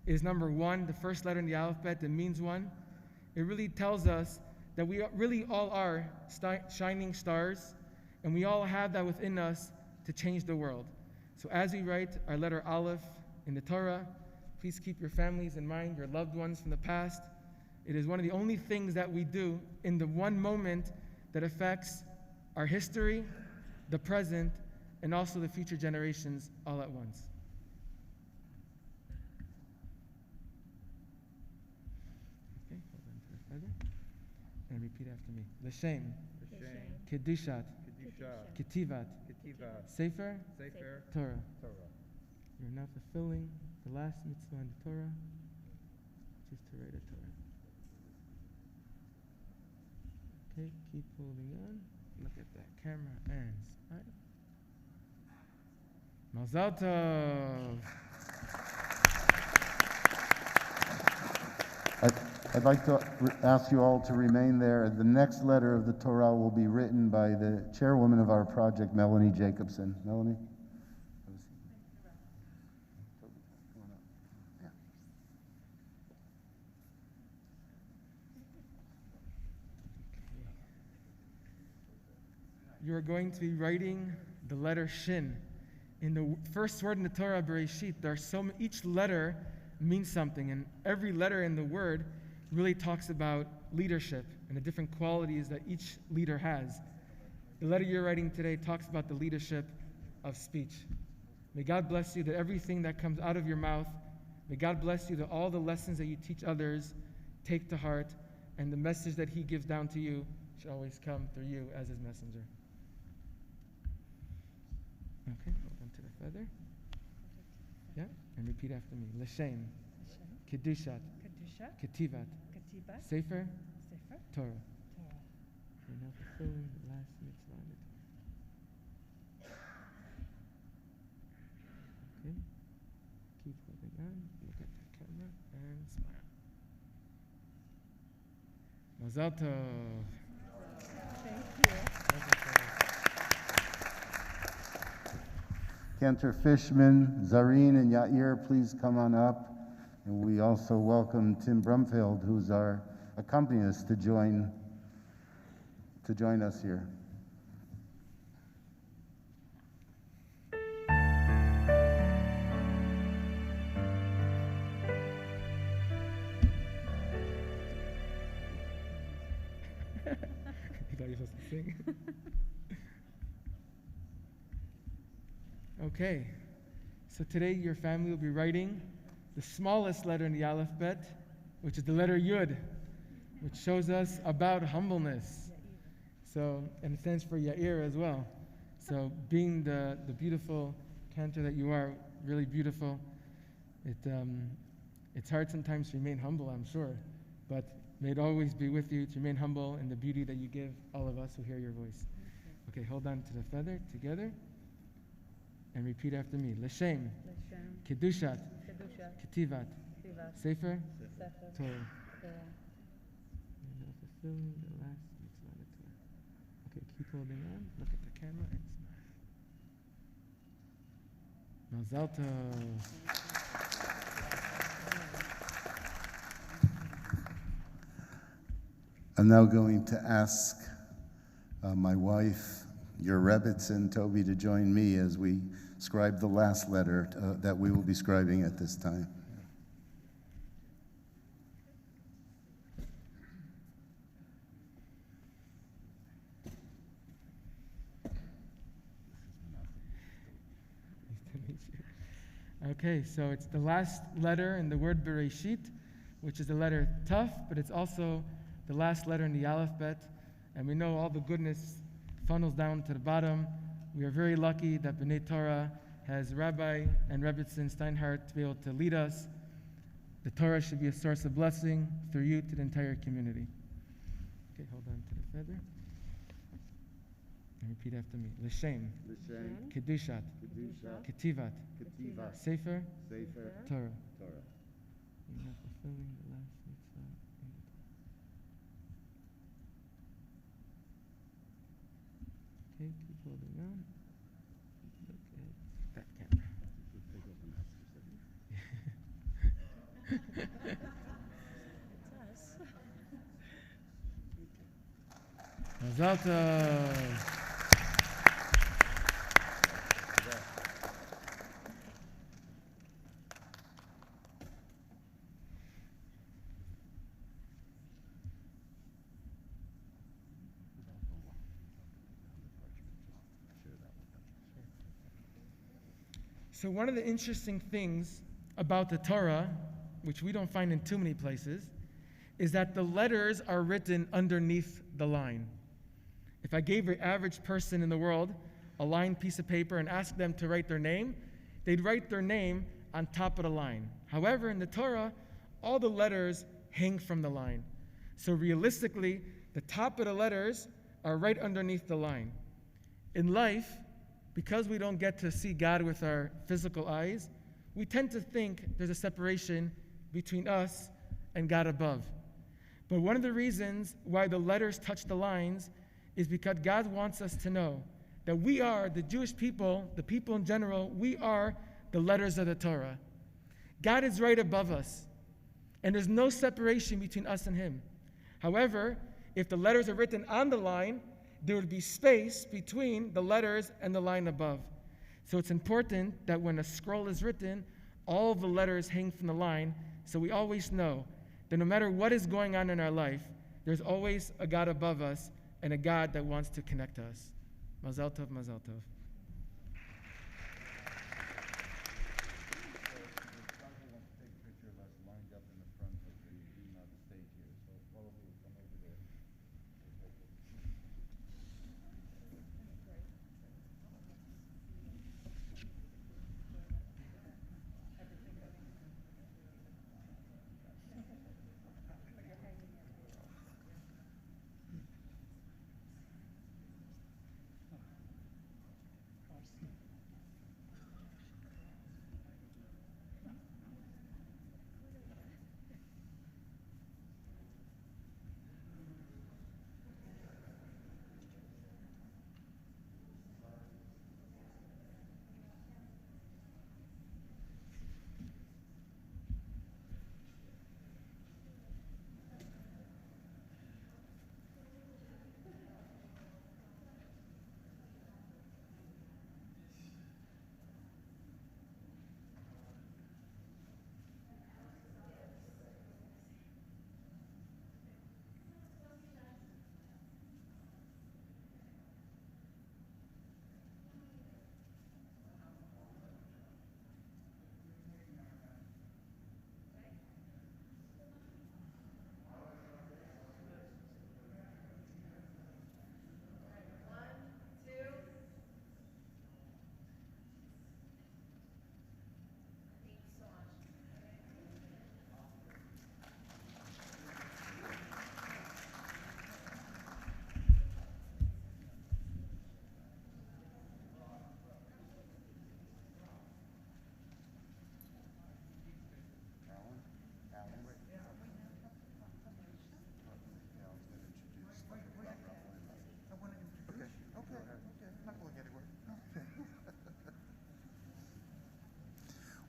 is number 1, the first letter in the alphabet that means one, it really tells us that we really all are shining stars, and we all have that within us to change the world. So as we write our letter Aleph in the Torah, please keep your families in mind, your loved ones from the past. It is one of the only things that we do in the one moment that affects our history, the present, and also the future generations all at once. Okay, hold on to the feather. And repeat after me. L'shem. Kedushat. Ketivat. Sefer. Torah. You're now fulfilling the last mitzvah in the Torah, which is to write a Torah. Okay, keep holding on. Look at that camera and smile. Mazal tov.
I'd like to ask you all to remain there. The next letter of the Torah will be written by the chairwoman of our project, Melanie Jacobson. Melanie?
You are going to be writing the letter Shin. In the first word in the Torah, Bereshit, each letter means something, and every letter in the word really talks about leadership and the different qualities that each leader has. The letter you're writing today talks about the leadership of speech. May God bless you that everything that comes out of your mouth, may God bless you that all the lessons that you teach others take to heart, and the message that He gives down to you should always come through you as His messenger. Okay, hold on to the feather. Yeah, and repeat after me. L'shem. Kedushat. Ketivat. Sefer. Torah. You're now fulfilling the last mitzvah in the Torah. Okay, keep holding on. Look at the camera and smile. Mazal tov.
Thank you.
Cantor Fishman, Zareen, and Yair, please come on up. And we also welcome Tim Brumfield, who's our accompanist, to join us here.
You thought you were supposed to sing? Okay, so today your family will be writing the smallest letter in the alphabet, which is the letter Yud, which shows us about humbleness. So, and it stands for Yair as well. So being the beautiful cantor that you are, really beautiful, it's hard sometimes to remain humble, I'm sure, but may it always be with you to remain humble in the beauty that you give all of us who hear your voice. Okay, hold on to the feather together. And repeat after me. L'shem. Kedushat. Ketivat. Sefer. Torah. You're now fulfilling the last mitzvah in the Torah. Okay, keep holding on. Look at the camera and smile. Mazal tov.
I'm now going to ask my wife, your Rebbitzin, Toby, to join me as we scribe the last letter that we will be scribing at this time.
Okay, so it's the last letter in the word Bereshit, which is the letter Tuf, but it's also the last letter in the alphabet, and we know all the goodness funnels down to the bottom. We are very lucky that B'nai Torah has Rabbi and Rebbitzin Steinhardt to be able to lead us. The Torah should be a source of blessing through you to the entire community. Okay, hold on to the feather. And repeat after me. L'shem. Kedushat. Ketivat. Sefer. Torah. You're now fulfilling the last mitzvah in the Torah. Okay, keep holding on. Look at that camera. Mazal tov. So one of the interesting things about the Torah, which we don't find in too many places, is that the letters are written underneath the line. If I gave an average person in the world a lined piece of paper and asked them to write their name, they'd write their name on top of the line. However, in the Torah, all the letters hang from the line. So realistically, the top of the letters are right underneath the line. In life, because we don't get to see God with our physical eyes, we tend to think there's a separation between us and God above. But one of the reasons why the letters touch the lines is because God wants us to know that we are, the Jewish people, the people in general, we are the letters of the Torah. God is right above us, and there's no separation between us and Him. However, if the letters are written on the line, there would be space between the letters and the line above. So it's important that when a scroll is written, all of the letters hang from the line, so we always know that no matter what is going on in our life, there's always a God above us and a God that wants to connect us. Mazel tov, mazel tov.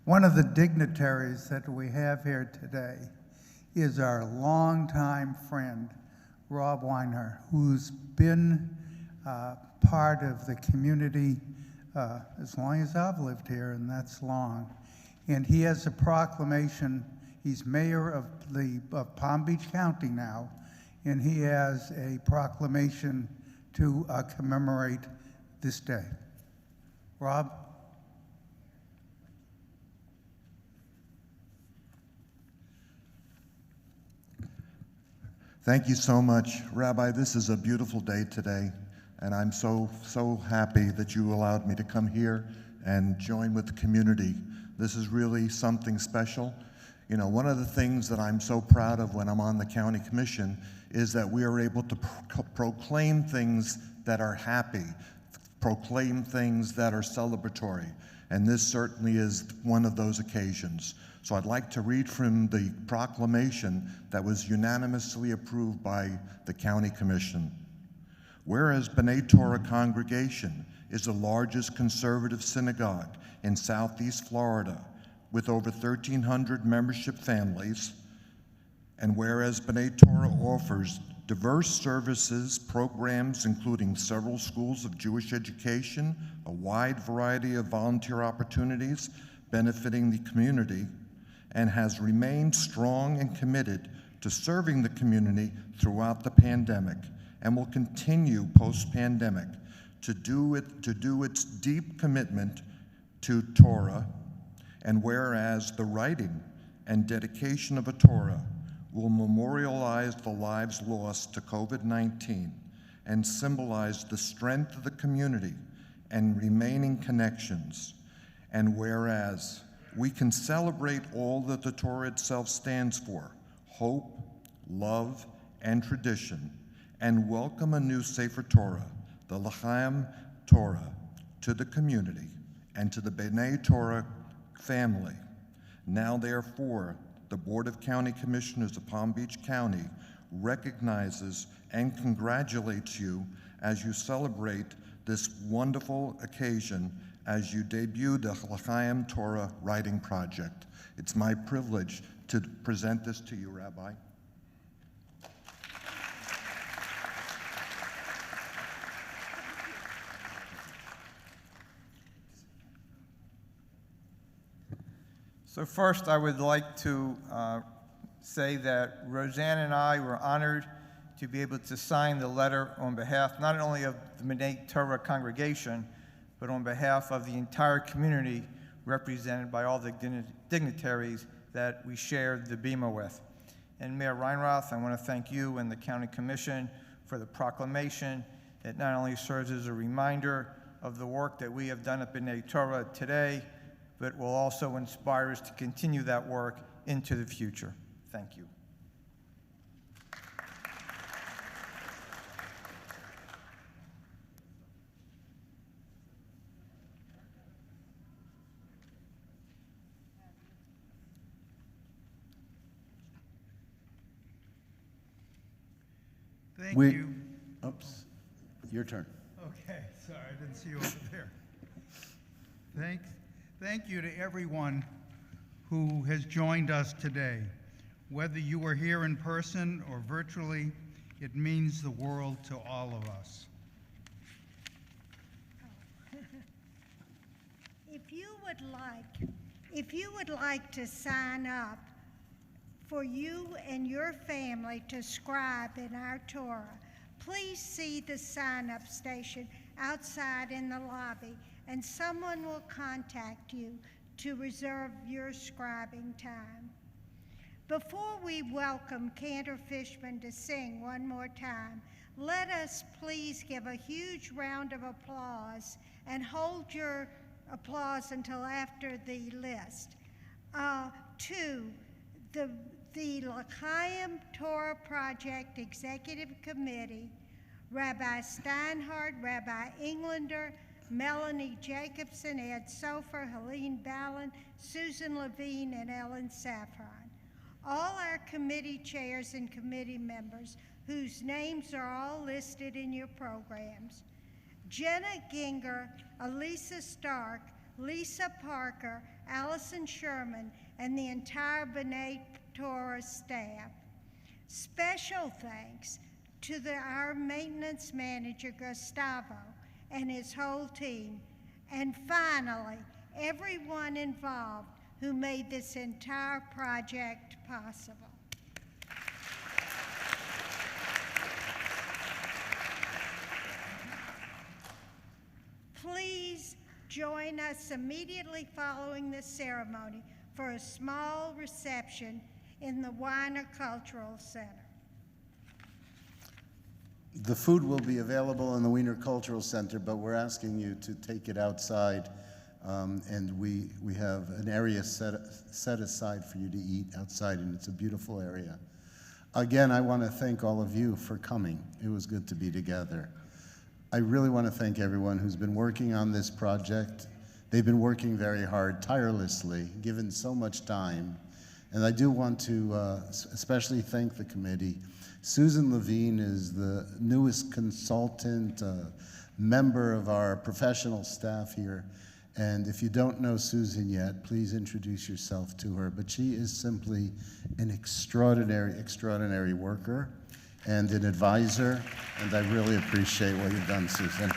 One of the dignitaries that we have here today is our longtime friend, Rob Weiner, who's been part of the community as long as I've lived here, and that's long. And he has a proclamation. He's mayor of Palm Beach County now, and he has a proclamation to commemorate this day. Rob?
Thank you so much. Rabbi, this is a beautiful day today, and I'm so happy that you allowed me to come here and join with the community. This is really something special. You know, one of the things that I'm so proud of when I'm on the county commission is that we are able to proclaim things that are happy, proclaim things that are celebratory, and this certainly is one of those occasions. So I'd like to read from the proclamation that was unanimously approved by the County Commission. Whereas B'nai Torah Congregation is the largest conservative synagogue in Southeast Florida with over 1,300 membership families, and whereas B'nai Torah offers diverse services, programs including several schools of Jewish education, a wide variety of volunteer opportunities benefiting the community, and has remained strong and committed to serving the community throughout the pandemic, and will continue post-pandemic to do its deep commitment to Torah, and whereas the writing and dedication of a Torah will memorialize the lives lost to COVID-19 and symbolize the strength of the community and remaining connections, and whereas we can celebrate all that the Torah itself stands for, hope, love, and tradition, and welcome a new Sefer Torah, the L'chaim Torah, to the community and to the B'nai Torah family. Now, therefore, the Board of County Commissioners of Palm Beach County recognizes and congratulates you as you celebrate this wonderful occasion as you debut the L'chaim Torah writing project. It's my privilege to present this to you, Rabbi.
So first, I would like to say that Roseanne and I were honored to be able to sign the letter on behalf not only of the B'nai Torah congregation, but on behalf of the entire community represented by all the dignitaries that we shared the bima with. And Mayor Reinroth, I want to thank you and the County Commission for the proclamation. It not only serves as a reminder of the work that we have done at B'nai Torah today, but will also inspire us to continue that work into the future. Thank you.
Thank you.
Oops, your turn.
Okay, sorry, I didn't see you over there. Thank you to everyone who has joined us today. Whether you were here in person or virtually, it means the world to all of us.
If you would like to sign up for you and your family to scribe in our Torah, please see the sign-up station outside in the lobby, and someone will contact you to reserve your scribing time. Before we welcome Cantor Fishman to sing one more time, let us please give a huge round of applause and hold your applause until after the list. To the L'chaim Torah Project Executive Committee, Rabbi Steinhardt, Rabbi Englander, Melanie Jacobson, Ed Sofer, Helene Ballin, Susan Levine, and Ellen Saffron. All our committee chairs and committee members whose names are all listed in your programs. Jenna Ginger, Elisa Stark, Lisa Parker, Allison Sherman, and the entire B'nai Torah staff. Special thanks to our maintenance manager, Gustavo, and his whole team. And finally, everyone involved who made this entire project possible. Please join us immediately following this ceremony for a small reception in the Weiner Cultural Center.
The food will be available in the Weiner Cultural Center, but we're asking you to take it outside, and we have an area set aside for you to eat outside, and it's a beautiful area. Again, I want to thank all of you for coming. It was good to be together. I really want to thank everyone who's been working on this project. They've been working very hard, tirelessly, given so much time. And I do want to especially thank the committee. Susan Levine is the newest consultant, member of our professional staff here. And if you don't know Susan yet, please introduce yourself to her. But she is simply an extraordinary, extraordinary worker and an advisor. And I really appreciate what you've done, Susan.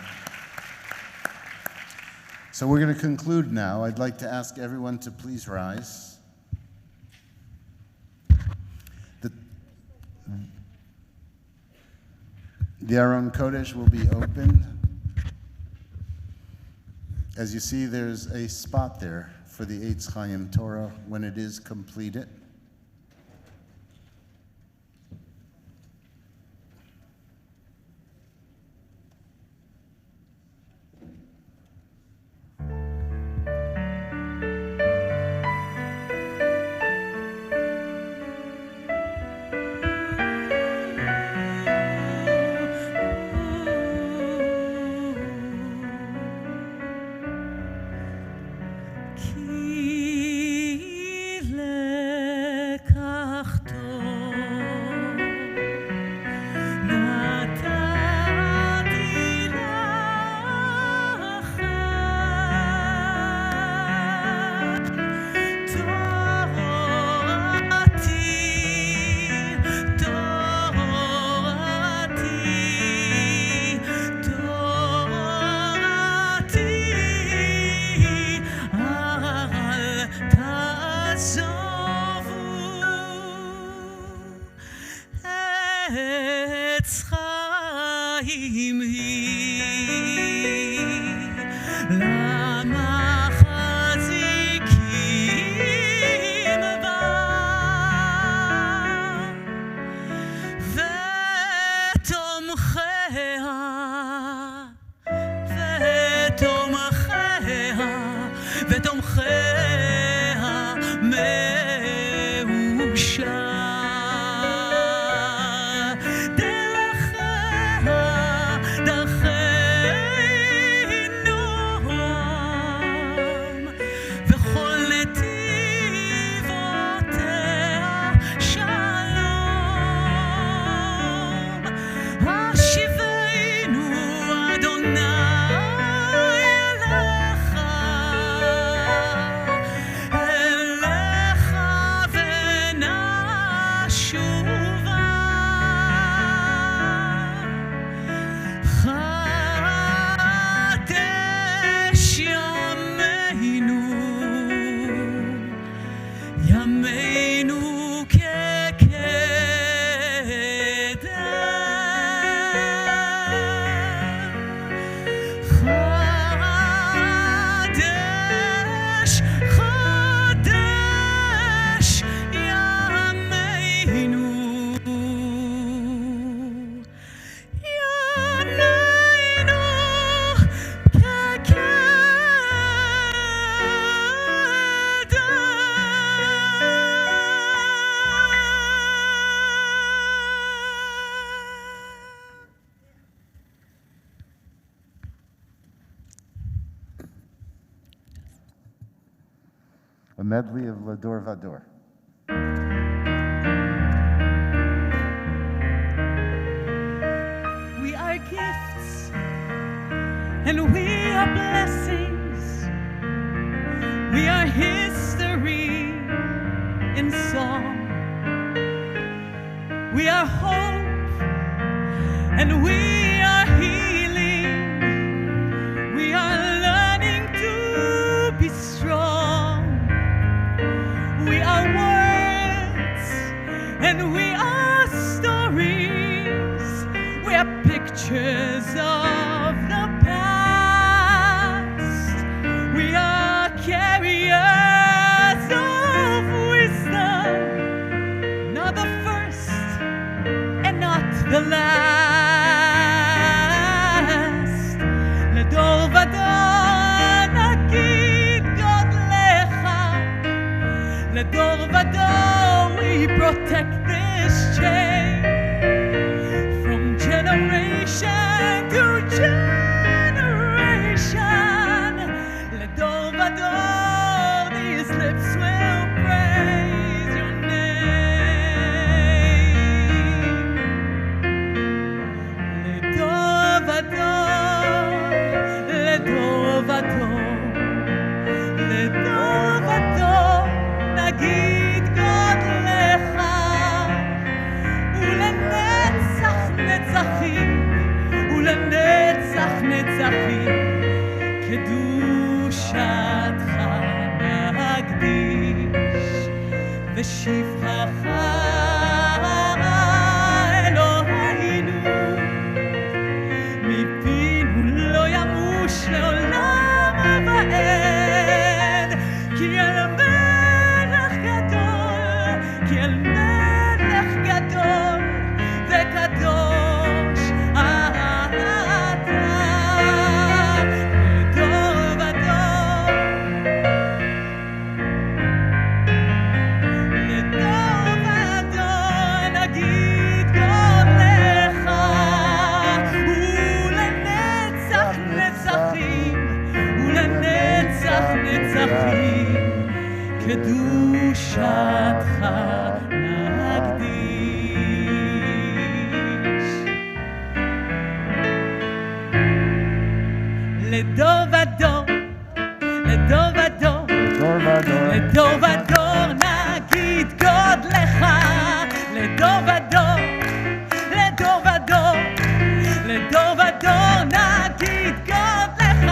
So we're going to conclude now. I'd like to ask everyone to please rise. The Aron Kodesh will be opened. As you see, there's a spot there for the Eitz Chaim Torah when it is completed. A medley of Lador Vador.
We are gifts and we are blessings. We are history in song. We are hope and we are healing. We are learning to be strong. We are words and we are stories. We are pictures of the past. We are carriers of wisdom, not the first and not the last. לדור ודור נגיד גודלך. לדור ודור we protect this chain. From generation to generation. לדור ודור these lips will praise your name. לדור ודור, לדור ודור, לדור ודור נגיד גודלך. ולנצח נצחים, ולנצח נצחים, קדושתך נקדיש, ושבחך אלוהינו, מפינו לא ימוש לעולם הבא. קדושתך נקדיש. לדור ודור, לדור ודור, לדור ודור נגיד גודלך. לדור ודור, לדור ודור, לדור ודור נגיד גודלך.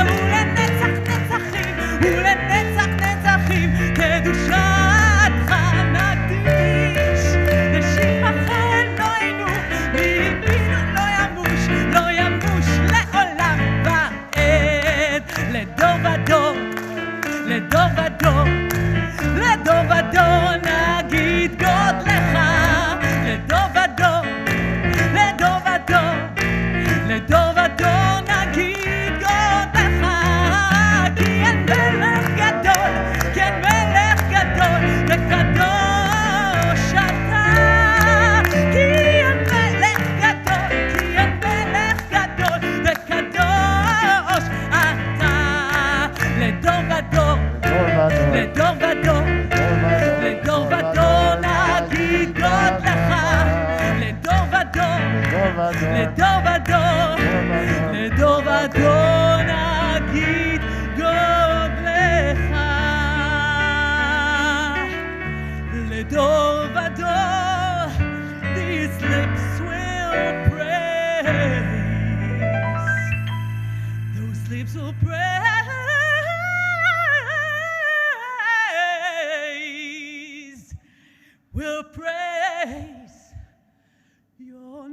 ולנצח נצחים, ולנצח נצחים, קדושתך נקדיש. לשבחכם לא ינוח, מימינו לא ימוש, לא ימוש לעולם ועד. לדור ודור, לדור ודור, לדור ודור נגיד גודלך. לדור ודור, לדור ודור, לדור ודור נגיד גודלך. כי אין מלך גדול, כי אין מלך גדול וקדוש אתה. כי אין מלך גדול, כי אין מלך גדול וקדוש אתה. לדור ודור, לדור ודור, לדור ודור נגיד גודלך. לדור ודור, לדור ודור, לדור ודור נגיד גודלך. לדור ודור, these lips will praise, those lips will praise, will praise your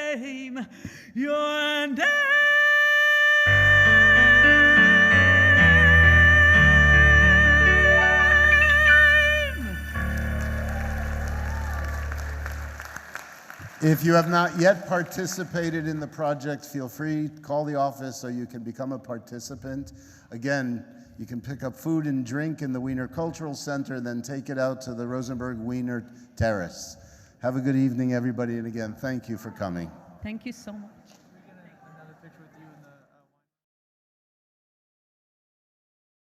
name, your name.
If you have not yet participated in the project, feel free to call the office so you can become a participant. Again, you can pick up food and drink in the Wiener Cultural Center, then take it out to the Rosenberg Wiener Terrace. Have a good evening, everybody, and again, thank you for coming.
Thank you so much.